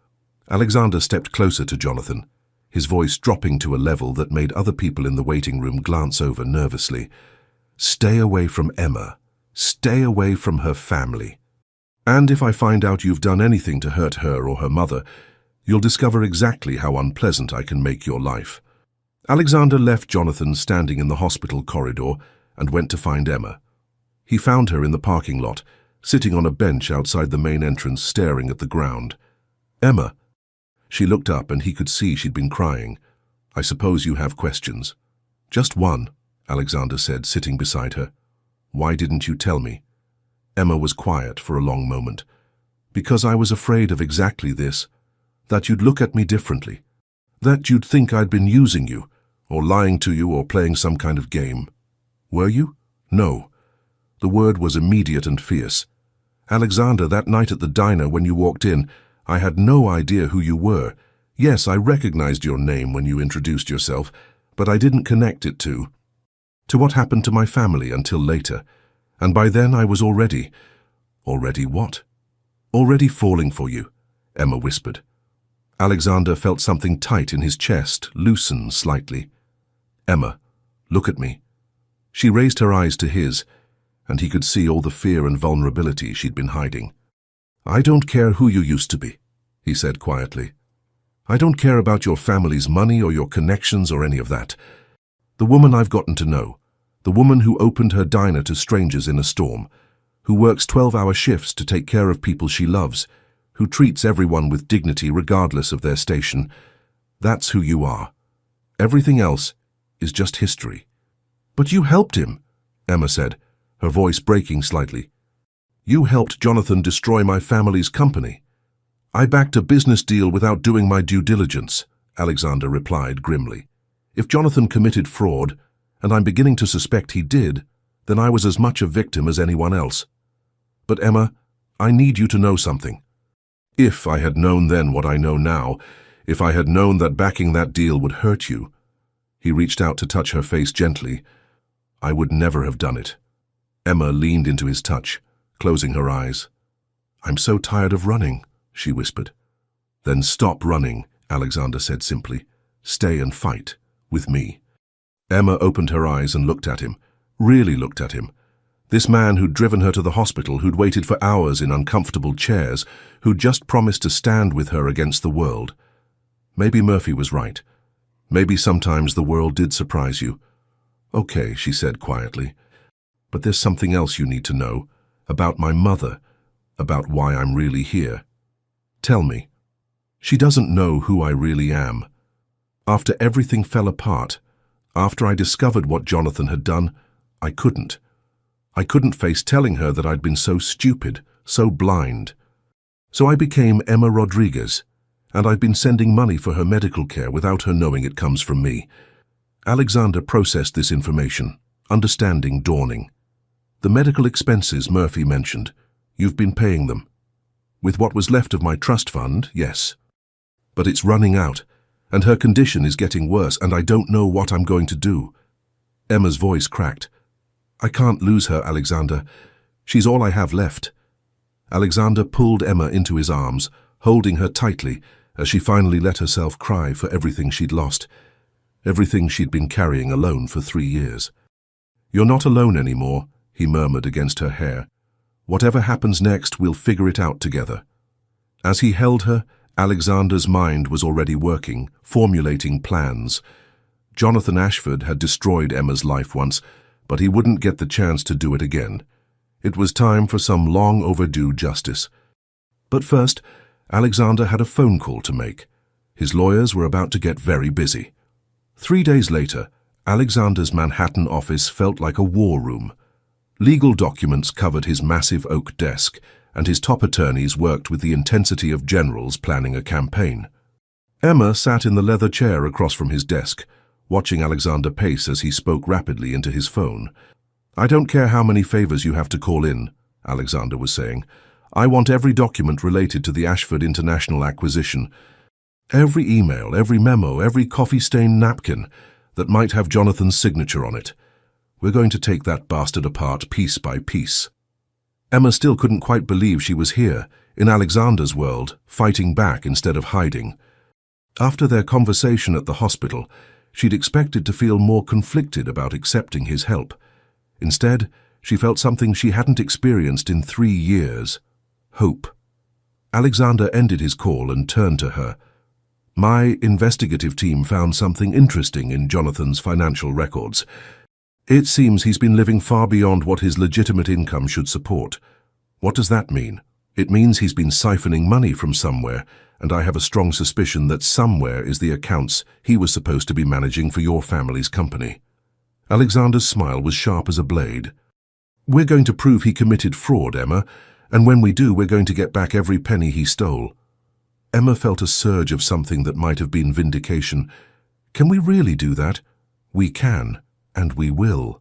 Alexander stepped closer to Jonathan, his voice dropping to a level that made other people in the waiting room glance over nervously. "Stay away from Emma. Stay away from her family. And if I find out you've done anything to hurt her or her mother, you'll discover exactly how unpleasant I can make your life." Alexander left Jonathan standing in the hospital corridor and went to find Emma. He found her in the parking lot, sitting on a bench outside the main entrance, staring at the ground. "Emma." She looked up and he could see she'd been crying. "I suppose you have questions." "Just one," Alexander said, sitting beside her. "Why didn't you tell me?" Emma was quiet for a long moment. "Because I was afraid of exactly this, that you'd look at me differently, that you'd think I'd been using you, or lying to you, or playing some kind of game." "Were you?" "No." The word was immediate and fierce. "Alexander, that night at the diner when you walked in, I had no idea who you were. Yes, I recognized your name when you introduced yourself, but I didn't connect it to what happened to my family until later. And by then I was already what? Already falling for you," Emma whispered. Alexander felt something tight in his chest loosen slightly. "Emma, look at me." She raised her eyes to his, and he could see all the fear and vulnerability she'd been hiding. "I don't care who you used to be," he said quietly. "I don't care about your family's money or your connections or any of that. The woman I've gotten to know, the woman who opened her diner to strangers in a storm, who works 12-hour shifts to take care of people she loves, who treats everyone with dignity regardless of their station, that's who you are. Everything else is just history." "But you helped him," Emma said, her voice breaking slightly. "You helped Jonathan destroy my family's company." "I backed a business deal without doing my due diligence," Alexander replied grimly. "If Jonathan committed fraud, and I'm beginning to suspect he did, then I was as much a victim as anyone else. But Emma, I need you to know something. If I had known then what I know now, if I had known that backing that deal would hurt you," he reached out to touch her face gently, "I would never have done it." Emma leaned into his touch, closing her eyes. "I'm so tired of running," she whispered. "Then stop running," Alexander said simply. "Stay and fight, with me." Emma opened her eyes and looked at him, really looked at him. This man who'd driven her to the hospital, who'd waited for hours in uncomfortable chairs, who'd just promised to stand with her against the world. Maybe Murphy was right. Maybe sometimes the world did surprise you. "Okay," she said quietly. "But there's something else you need to know, about my mother, about why I'm really here. Tell me." "She doesn't know who I really am. After everything fell apart, after I discovered what Jonathan had done, I couldn't. I couldn't face telling her that I'd been so stupid, so blind. So I became Emma Rodriguez, and I've been sending money for her medical care without her knowing it comes from me." Alexander processed this information, understanding dawning. "The medical expenses Murphy mentioned, you've been paying them. With what was left of my trust fund, yes. But it's running out, And her condition is getting worse, and I don't know what I'm going to do." Emma's voice cracked. "I can't lose her, Alexander. She's all I have left." Alexander pulled Emma into his arms, holding her tightly as she finally let herself cry for everything she'd lost, everything she'd been carrying alone for 3 years. "You're not alone anymore," he murmured against her hair. "Whatever happens next, we'll figure it out together." As he held her, Alexander's mind was already working, formulating plans. Jonathan Ashford had destroyed Emma's life once, but he wouldn't get the chance to do it again. It was time for some long-overdue justice. But first, Alexander had a phone call to make. His lawyers were about to get very busy. 3 days later, Alexander's Manhattan office felt like a war room. Legal documents covered his massive oak desk, and his top attorneys worked with the intensity of generals planning a campaign. Emma sat in the leather chair across from his desk, watching Alexander pace as he spoke rapidly into his phone. "I don't care how many favors you have to call in," Alexander was saying. "I want every document related to the Ashford International acquisition. Every email, every memo, every coffee-stained napkin that might have Jonathan's signature on it. We're going to take that bastard apart piece by piece." Emma still couldn't quite believe she was here, in Alexander's world, fighting back instead of hiding. After their conversation at the hospital, she'd expected to feel more conflicted about accepting his help. Instead, she felt something she hadn't experienced in 3 years: hope. Alexander ended his call and turned to her. "My investigative team found something interesting in Jonathan's financial records. It seems he's been living far beyond what his legitimate income should support. What does that mean? It means he's been siphoning money from somewhere, and I have a strong suspicion that somewhere is the accounts he was supposed to be managing for your family's company." Alexander's smile was sharp as a blade. "We're going to prove he committed fraud, Emma, and when we do, we're going to get back every penny he stole." Emma felt a surge of something that might have been vindication. "Can we really do that?" "We can, and we will."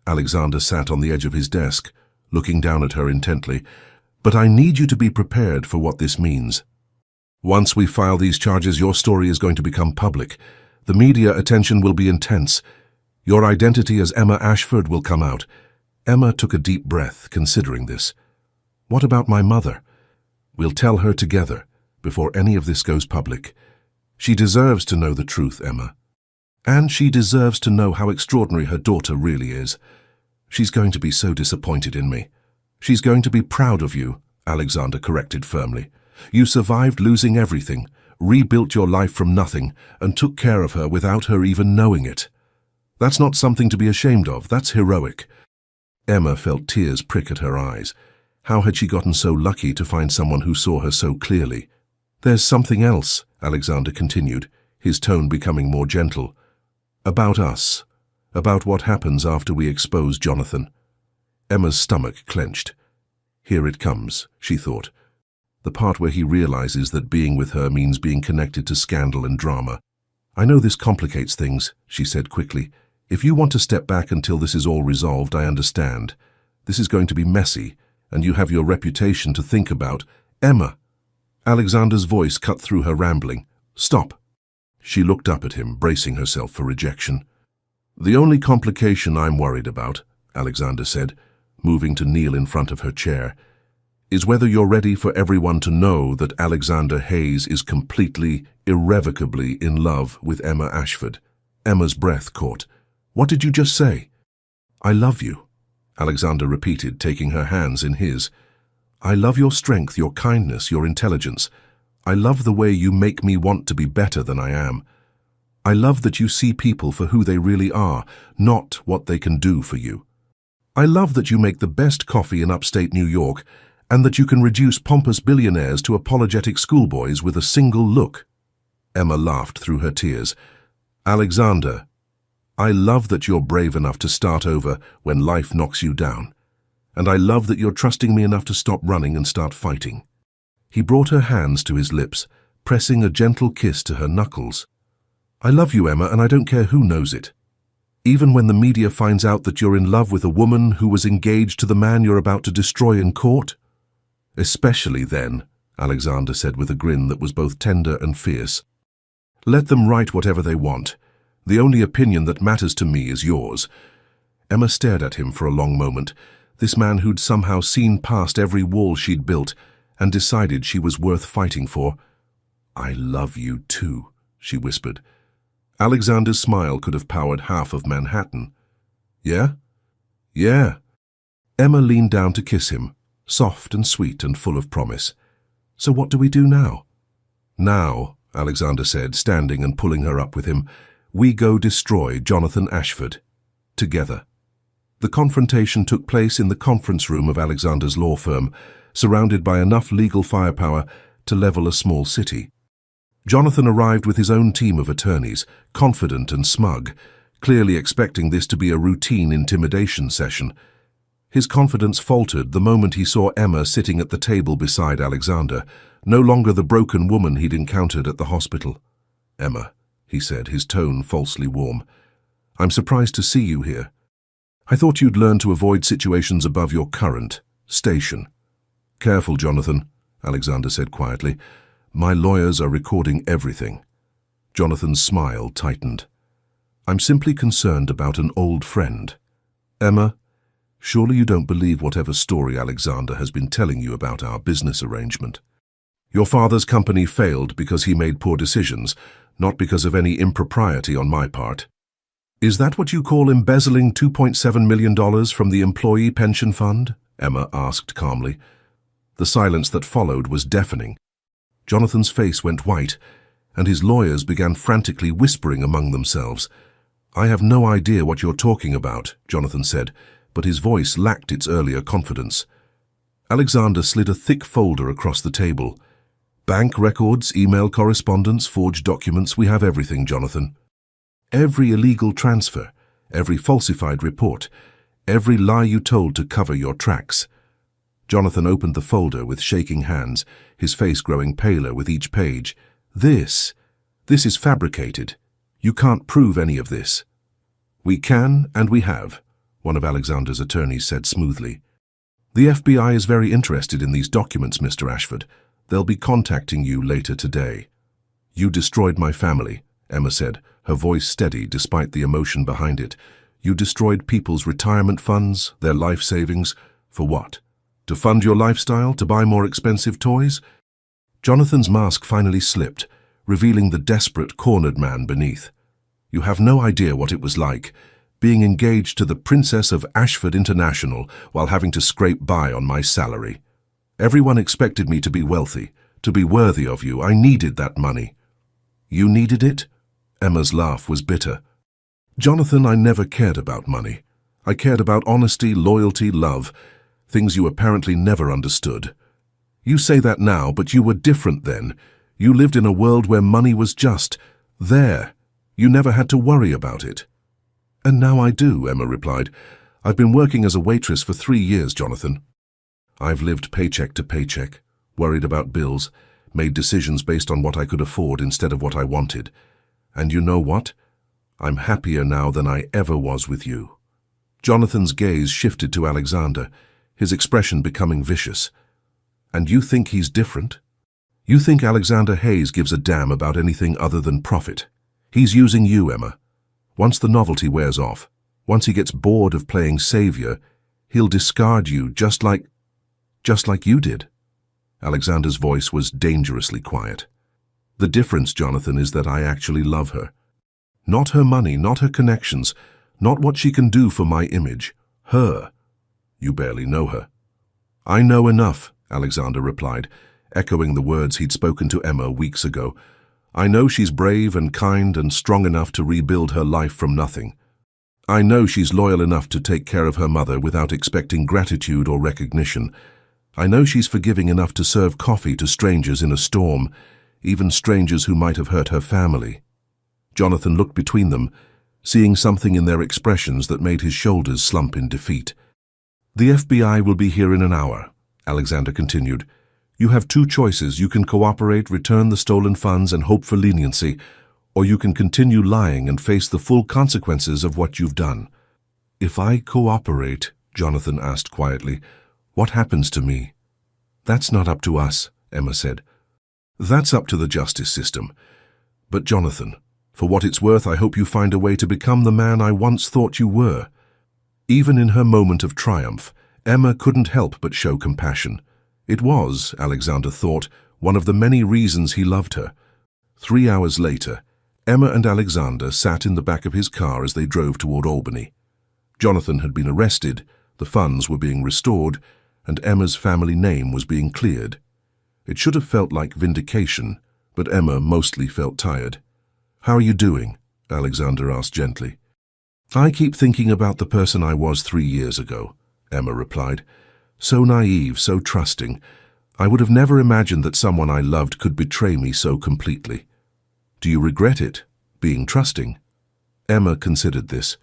Alexander sat on the edge of his desk, looking down at her intently. "But I need you to be prepared for what this means. Once we file these charges, your story is going to become public. The media attention will be intense. Your identity as Emma Ashford will come out." Emma took a deep breath, considering this. "What about my mother?" "We'll tell her together, before any of this goes public. She deserves to know the truth, Emma. And she deserves to know how extraordinary her daughter really is. She's going to be so disappointed in me." "She's going to be proud of you," Alexander corrected firmly. "You survived losing everything, rebuilt your life from nothing, and took care of her without her even knowing it. That's not something to be ashamed of, that's heroic." Emma felt tears prick at her eyes. How had she gotten so lucky to find someone who saw her so clearly? "There's something else," Alexander continued, his tone becoming more gentle. "About us. About what happens after we expose Jonathan." Emma's stomach clenched. Here it comes, she thought. The part where he realizes that being with her means being connected to scandal and drama. "I know this complicates things," she said quickly. "If you want to step back until this is all resolved, I understand. This is going to be messy, and you have your reputation to think about." "Emma!" Alexander's voice cut through her rambling. "Stop." She looked up at him, bracing herself for rejection. "The only complication I'm worried about," Alexander said, moving to kneel in front of her chair, "is whether you're ready for everyone to know that Alexander Hayes is completely, irrevocably in love with Emma Ashford." Emma's breath caught. "What did you just say?" "I love you," Alexander repeated, taking her hands in his. "I love your strength, your kindness, your intelligence. I love the way you make me want to be better than I am. I love that you see people for who they really are, not what they can do for you. I love that you make the best coffee in upstate New York, and that you can reduce pompous billionaires to apologetic schoolboys with a single look." Emma laughed through her tears. "Alexander, I love that you're brave enough to start over when life knocks you down. And I love that you're trusting me enough to stop running and start fighting." He brought her hands to his lips, pressing a gentle kiss to her knuckles. "I love you, Emma, and I don't care who knows it. Even when the media finds out that you're in love with a woman who was engaged to the man you're about to destroy in court?" "Especially then," Alexander said with a grin that was both tender and fierce. Let them write whatever they want. The only opinion that matters to me is yours." Emma stared at him for a long moment, this man who'd somehow seen past every wall she'd built and decided she was worth fighting for. "I love you too," she whispered. Alexander's smile could have powered half of Manhattan. "Yeah? Yeah." Emma leaned down to kiss him, soft and sweet and full of promise. "So what do we do now?" "Now," Alexander said, standing and pulling her up with him, "we go destroy Jonathan Ashford. Together." The confrontation took place in the conference room of Alexander's law firm, surrounded by enough legal firepower to level a small city. Jonathan arrived with his own team of attorneys, confident and smug, clearly expecting this to be a routine intimidation session. His confidence faltered the moment he saw Emma sitting at the table beside Alexander, no longer the broken woman he'd encountered at the hospital. "Emma," he said, his tone falsely warm, "I'm surprised to see you here. I thought you'd learn to avoid situations above your current station." "Careful, Jonathan," Alexander said quietly. "My lawyers are recording everything." Jonathan's smile tightened. "I'm simply concerned about an old friend." "Emma, surely you don't believe whatever story Alexander has been telling you about our business arrangement. Your father's company failed because he made poor decisions, not because of any impropriety on my part." "Is that what you call embezzling $2.7 million from the employee pension fund?" Emma asked calmly. The silence that followed was deafening. Jonathan's face went white, and his lawyers began frantically whispering among themselves. "I have no idea what you're talking about," Jonathan said, but his voice lacked its earlier confidence. Alexander slid a thick folder across the table. "Bank records, email correspondence, forged documents, we have everything, Jonathan. Every illegal transfer, every falsified report, every lie you told to cover your tracks." Jonathan opened the folder with shaking hands, his face growing paler with each page. This is fabricated. You can't prove any of this." "We can, and we have," one of Alexander's attorneys said smoothly. "The FBI is very interested in these documents, Mr. Ashford. They'll be contacting you later today." "You destroyed my family," Emma said, her voice steady despite the emotion behind it. "You destroyed people's retirement funds, their life savings. For what? To fund your lifestyle, to buy more expensive toys?" Jonathan's mask finally slipped, revealing the desperate, cornered man beneath. "You have no idea what it was like, being engaged to the Princess of Ashford International while having to scrape by on my salary. Everyone expected me to be wealthy, to be worthy of you. I needed that money." "You needed it?" Emma's laugh was bitter. "Jonathan, I never cared about money. I cared about honesty, loyalty, love, things you apparently never understood. You say that now, but you were different then. You lived in a world where money was just there. You never had to worry about it." "And now I do," Emma replied. "I've been working as a waitress for 3 years, Jonathan. I've lived paycheck to paycheck, worried about bills, made decisions based on what I could afford instead of what I wanted. And you know what? I'm happier now than I ever was with you." Jonathan's gaze shifted to Alexander, his expression becoming vicious. "And you think he's different? You think Alexander Hayes gives a damn about anything other than profit? He's using you, Emma. Once the novelty wears off, once he gets bored of playing savior, he'll discard you just like you did." Alexander's voice was dangerously quiet. "The difference, Jonathan, is that I actually love her. Not her money, not her connections, not what she can do for my image. Her. You barely know her." "I know enough," Alexander replied, echoing the words he'd spoken to Emma weeks ago. "I know she's brave and kind and strong enough to rebuild her life from nothing. I know she's loyal enough to take care of her mother without expecting gratitude or recognition. I know she's forgiving enough to serve coffee to strangers in a storm, even strangers who might have hurt her family." Jonathan looked between them, seeing something in their expressions that made his shoulders slump in defeat. "The FBI will be here in an hour," Alexander continued. "You have 2 choices. You can cooperate, return the stolen funds, and hope for leniency, or you can continue lying and face the full consequences of what you've done." "If I cooperate," Jonathan asked quietly, "what happens to me?" "That's not up to us," Emma said. "That's up to the justice system. But Jonathan, for what it's worth, I hope you find a way to become the man I once thought you were." Even in her moment of triumph, Emma couldn't help but show compassion. It was, Alexander thought, one of the many reasons he loved her. 3 hours later, Emma and Alexander sat in the back of his car as they drove toward Albany. Jonathan had been arrested, the funds were being restored, and Emma's family name was being cleared. It should have felt like vindication, but Emma mostly felt tired. "How are you doing?" Alexander asked gently. "I keep thinking about the person I was 3 years ago," Emma replied. "So naive, so trusting. I would have never imagined that someone I loved could betray me so completely." "Do you regret it, being trusting?" Emma considered this.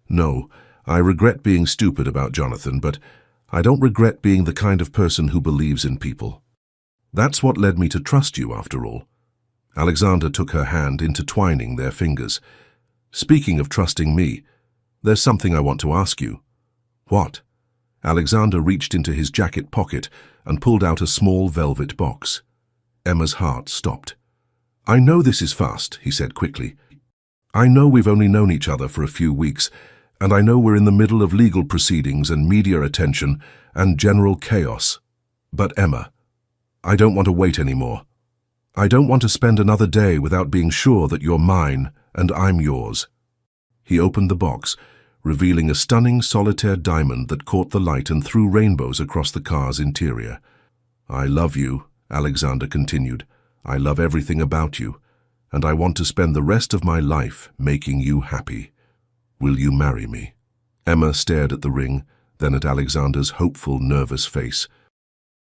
"No, I regret being stupid about Jonathan, but I don't regret being the kind of person who believes in people. That's what led me to trust you, after all." Alexander took her hand, intertwining their fingers. "Speaking of trusting me, there's something I want to ask you." "What?" Alexander reached into his jacket pocket and pulled out a small velvet box. Emma's heart stopped. "I know this is fast," he said quickly. "I know we've only known each other for a few weeks, and I know we're in the middle of legal proceedings and media attention and general chaos. But Emma, I don't want to wait anymore. I don't want to spend another day without being sure that you're mine and I'm yours." He opened the box, revealing a stunning solitaire diamond that caught the light and threw rainbows across the car's interior. "I love you," Alexander continued. "I love everything about you, and I want to spend the rest of my life making you happy. Will you marry me?" Emma stared at the ring, then at Alexander's hopeful, nervous face.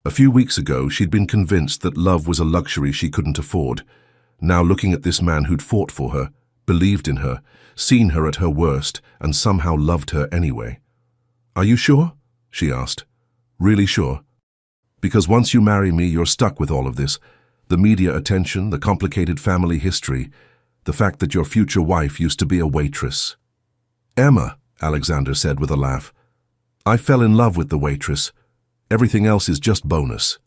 A few weeks ago, she'd been convinced that love was a luxury she couldn't afford. Now, looking at this man who'd fought for her, believed in her, seen her at her worst, and somehow loved her anyway. "Are you sure?" she asked. "Really sure? Because once you marry me, you're stuck with all of this. The media attention, the complicated family history, the fact that your future wife used to be a waitress." "Emma," Alexander said with a laugh, "I fell in love with the waitress. Everything else is just bonus."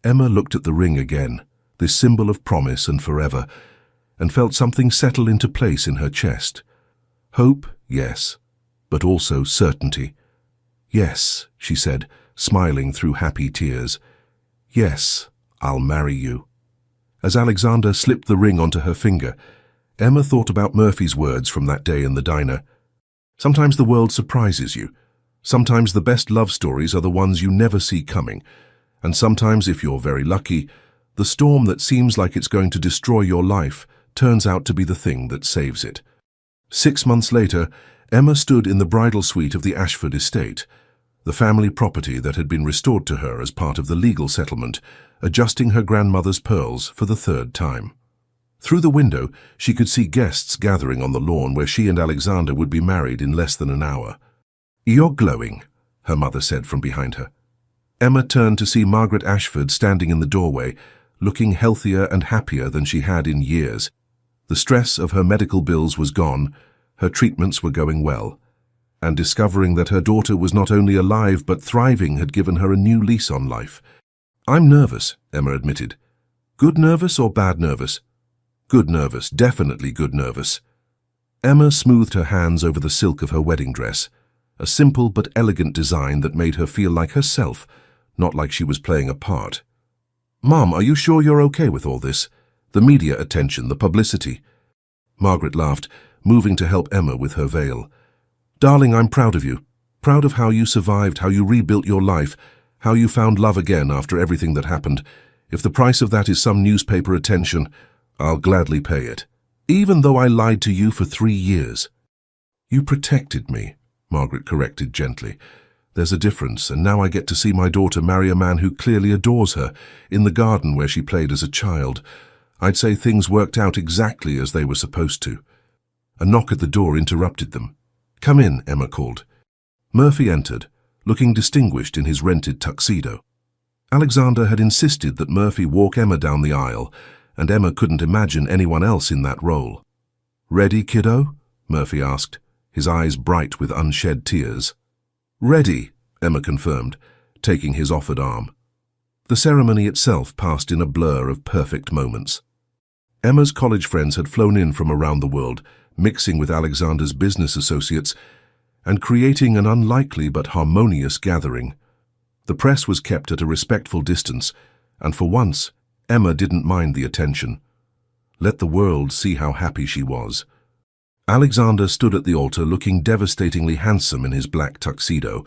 Emma looked at the ring again, this symbol of promise and forever, and felt something settle into place in her chest. Hope, yes, but also certainty. "Yes," she said, smiling through happy tears. "Yes, I'll marry you." As Alexander slipped the ring onto her finger, Emma thought about Murphy's words from that day in the diner. "Sometimes the world surprises you. Sometimes the best love stories are the ones you never see coming. And sometimes, if you're very lucky, the storm that seems like it's going to destroy your life turns out to be the thing that saves it." 6 months later, Emma stood in the bridal suite of the Ashford estate, the family property that had been restored to her as part of the legal settlement, adjusting her grandmother's pearls for the 3rd time. Through the window, she could see guests gathering on the lawn where she and Alexander would be married in less than an hour. "You're glowing," her mother said from behind her. Emma turned to see Margaret Ashford standing in the doorway, looking healthier and happier than she had in years. The stress of her medical bills was gone, her treatments were going well, and discovering that her daughter was not only alive but thriving had given her a new lease on life. "I'm nervous," Emma admitted. "Good nervous or bad nervous?" "Good nervous, definitely good nervous." Emma smoothed her hands over the silk of her wedding dress, a simple but elegant design that made her feel like herself, not like she was playing a part. "Mom, are you sure you're okay with all this? The media attention, the publicity?" Margaret laughed, moving to help Emma with her veil. "Darling, I'm proud of you. Proud of how you survived, how you rebuilt your life, how you found love again after everything that happened. If the price of that is some newspaper attention, I'll gladly pay it. Even though I lied to you for 3 years." "You protected me," Margaret corrected gently. "There's a difference, and now I get to see my daughter marry a man who clearly adores her, in the garden where she played as a child. I'd say things worked out exactly as they were supposed to." A knock at the door interrupted them. "Come in," Emma called. Murphy entered, looking distinguished in his rented tuxedo. Alexander had insisted that Murphy walk Emma down the aisle, and Emma couldn't imagine anyone else in that role. "Ready, kiddo?" Murphy asked, his eyes bright with unshed tears. "Ready," Emma confirmed, taking his offered arm. The ceremony itself passed in a blur of perfect moments. Emma's college friends had flown in from around the world, mixing with Alexander's business associates and creating an unlikely but harmonious gathering. The press was kept at a respectful distance, and for once, Emma didn't mind the attention. Let the world see how happy she was. Alexander stood at the altar looking devastatingly handsome in his black tuxedo,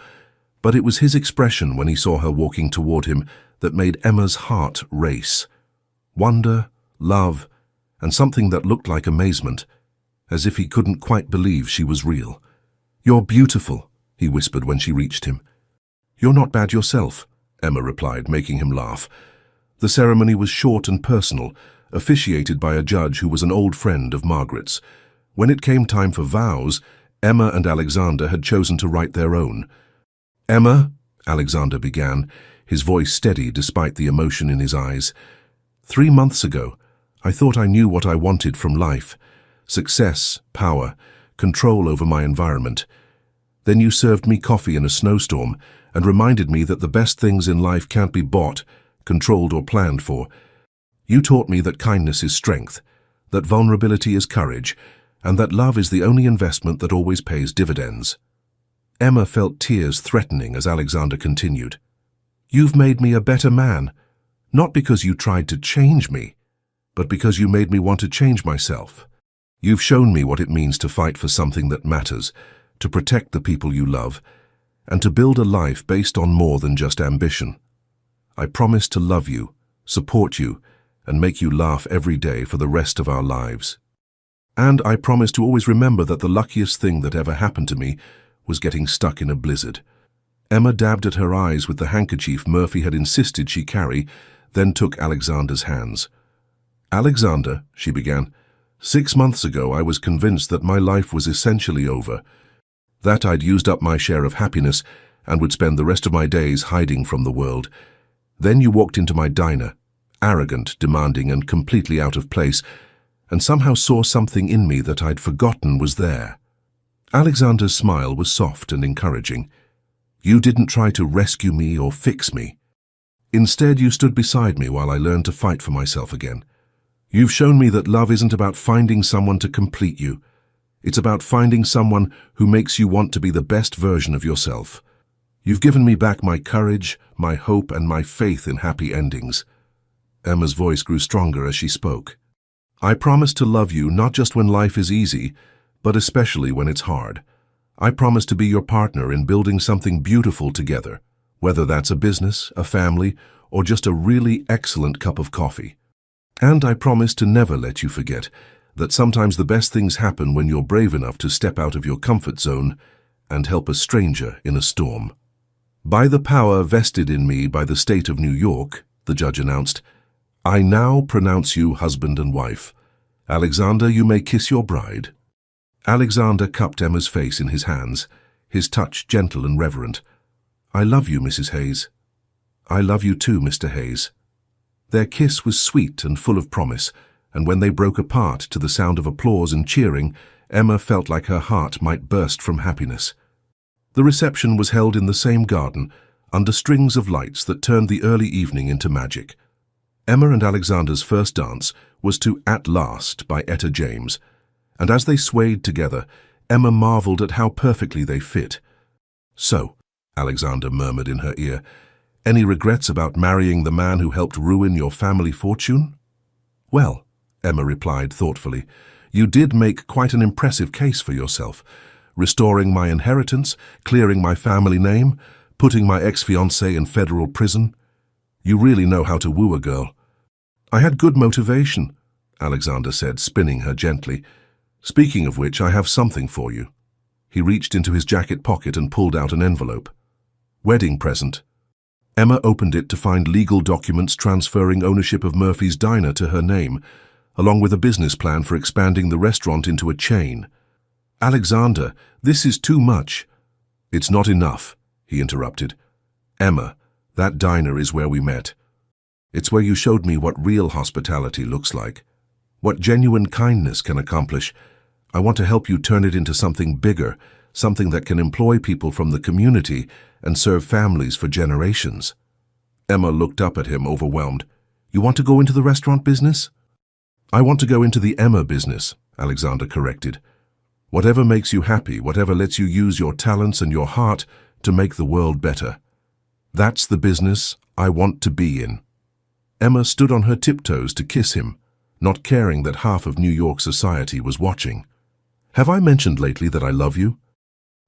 but it was his expression when he saw her walking toward him that made Emma's heart race. Wonder, love, and something that looked like amazement, as if he couldn't quite believe she was real. "You're beautiful," he whispered when she reached him. "You're not bad yourself," Emma replied, making him laugh. The ceremony was short and personal, officiated by a judge who was an old friend of Margaret's. When it came time for vows, Emma and Alexander had chosen to write their own. "Emma," Alexander began, his voice steady despite the emotion in his eyes, "3 months ago, I thought I knew what I wanted from life. Success, power, control over my environment. Then you served me coffee in a snowstorm and reminded me that the best things in life can't be bought, controlled, or planned for. You taught me that kindness is strength, that vulnerability is courage, and that love is the only investment that always pays dividends." Emma felt tears threatening as Alexander continued. "You've made me a better man, not because you tried to change me, but because you made me want to change myself. You've shown me what it means to fight for something that matters, to protect the people you love, and to build a life based on more than just ambition. I promise to love you, support you, and make you laugh every day for the rest of our lives. And I promise to always remember that the luckiest thing that ever happened to me was getting stuck in a blizzard." Emma dabbed at her eyes with the handkerchief Murphy had insisted she carry, then took Alexander's hands. "Alexander," she began, "6 months ago I was convinced that my life was essentially over, that I'd used up my share of happiness and would spend the rest of my days hiding from the world. Then you walked into my diner, arrogant, demanding, and completely out of place, and somehow saw something in me that I'd forgotten was there." Alexander's smile was soft and encouraging. "You didn't try to rescue me or fix me. Instead, you stood beside me while I learned to fight for myself again. You've shown me that love isn't about finding someone to complete you. It's about finding someone who makes you want to be the best version of yourself. You've given me back my courage, my hope, and my faith in happy endings." Emma's voice grew stronger as she spoke. "I promise to love you not just when life is easy, but especially when it's hard. I promise to be your partner in building something beautiful together, whether that's a business, a family, or just a really excellent cup of coffee. And I promise to never let you forget that sometimes the best things happen when you're brave enough to step out of your comfort zone and help a stranger in a storm." "By the power vested in me by the state of New York," the judge announced, "I now pronounce you husband and wife. Alexander, you may kiss your bride." Alexander cupped Emma's face in his hands, his touch gentle and reverent. "I love you, Mrs. Hayes. I love you too, Mr. Hayes." Their kiss was sweet and full of promise, and when they broke apart to the sound of applause and cheering, Emma felt like her heart might burst from happiness. The reception was held in the same garden, under strings of lights that turned the early evening into magic. Emma and Alexander's first dance was to "At Last" by Etta James, and as they swayed together, Emma marveled at how perfectly they fit. "So," Alexander murmured in her ear, "any regrets about marrying the man who helped ruin your family fortune?" "Well," Emma replied thoughtfully, "you did make quite an impressive case for yourself, restoring my inheritance, clearing my family name, putting my ex-fiancé in federal prison. You really know how to woo a girl." "I had good motivation," Alexander said, spinning her gently. "Speaking of which, I have something for you." He reached into his jacket pocket and pulled out an envelope. "Wedding present." Emma opened it to find legal documents transferring ownership of Murphy's Diner to her name, along with a business plan for expanding the restaurant into a chain. "Alexander, this is too much." "It's not enough," he interrupted. "Emma, that diner is where we met. It's where you showed me what real hospitality looks like, what genuine kindness can accomplish. I want to help you turn it into something bigger, something that can employ people from the community and serve families for generations." Emma looked up at him, overwhelmed. "You want to go into the restaurant business?" I want to go into the Emma business, Alexander corrected. Whatever makes you happy, whatever lets you use your talents and your heart to make the world better. That's the business I want to be in. Emma stood on her tiptoes to kiss him, not caring that half of New York society was watching. Have I mentioned lately that I love you?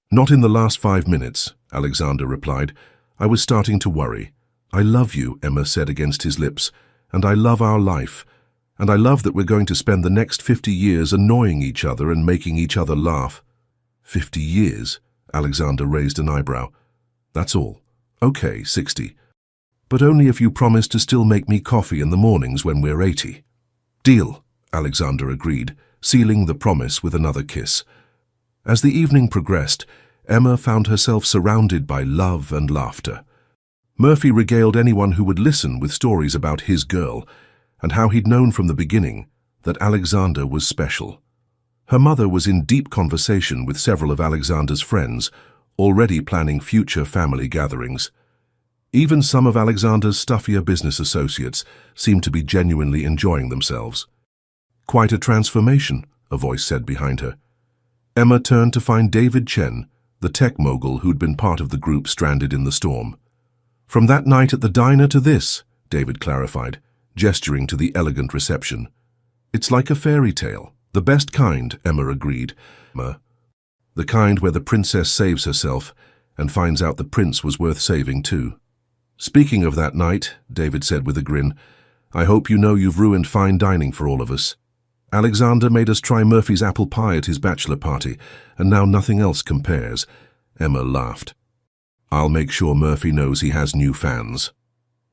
Not in the last 5 minutes, Alexander replied. I was starting to worry. I love you, Emma said against his lips, and I love our life, and I love that we're going to spend the next 50 years annoying each other and making each other laugh. 50 years? Alexander raised an eyebrow. That's all. Okay, 60. But only if you promise to still make me coffee in the mornings when we're 80. Deal, Alexander agreed, sealing the promise with another kiss. As the evening progressed, Emma found herself surrounded by love and laughter. Murphy regaled anyone who would listen with stories about his girl, and how he'd known from the beginning that Alexander was special. Her mother was in deep conversation with several of Alexander's friends, already planning future family gatherings. Even some of Alexander's stuffier business associates seemed to be genuinely enjoying themselves. Quite a transformation, a voice said behind her. Emma turned to find David Chen, the tech mogul who'd been part of the group stranded in the storm. From that night at the diner to this, David clarified, gesturing to the elegant reception. It's like a fairy tale. The best kind, Emma agreed. The kind where the princess saves herself and finds out the prince was worth saving too. Speaking of that night, David said with a grin, I hope you know you've ruined fine dining for all of us. Alexander made us try Murphy's apple pie at his bachelor party, and now nothing else compares. Emma laughed. I'll make sure Murphy knows he has new fans.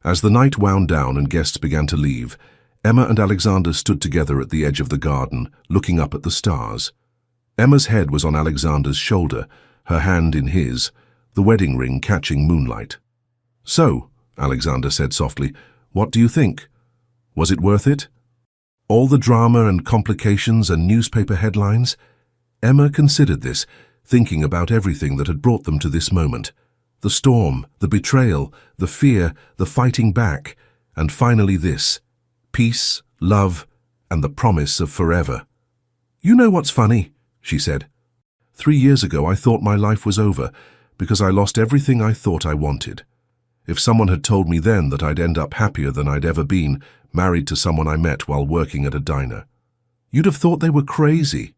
As the night wound down and guests began to leave, Emma and Alexander stood together at the edge of the garden, looking up at the stars. Emma's head was on Alexander's shoulder, her hand in his, the wedding ring catching moonlight. So, Alexander said softly, what do you think? Was it worth it? All the drama and complications and newspaper headlines? Emma considered this, thinking about everything that had brought them to this moment. The storm, the betrayal, the fear, the fighting back, and finally this. Peace, love, and the promise of forever. You know what's funny, she said. 3 years ago I thought my life was over because I lost everything I thought I wanted. If someone had told me then that I'd end up happier than I'd ever been, married to someone I met while working at a diner, you'd have thought they were crazy.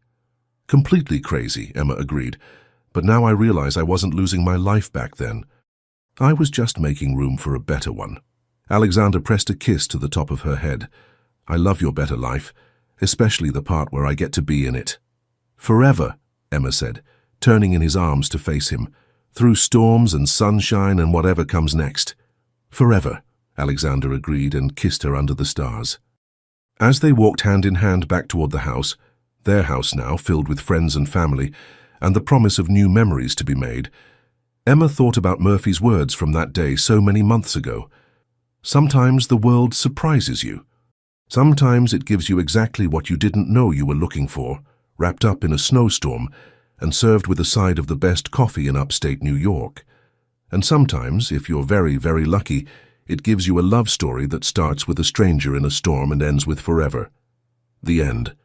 Completely crazy, Emma agreed, but now I realize I wasn't losing my life back then. I was just making room for a better one. Alexander pressed a kiss to the top of her head. I love your better life, especially the part where I get to be in it. Forever, Emma said, turning in his arms to face him, through storms and sunshine and whatever comes next. Forever, Alexander agreed and kissed her under the stars. As they walked hand in hand back toward the house, their house now filled with friends and family, and the promise of new memories to be made, Emma thought about Murphy's words from that day so many months ago. Sometimes the world surprises you. Sometimes it gives you exactly what you didn't know you were looking for, wrapped up in a snowstorm, and served with a side of the best coffee in upstate New York. And sometimes, if you're very, very lucky, it gives you a love story that starts with a stranger in a storm and ends with forever. The end.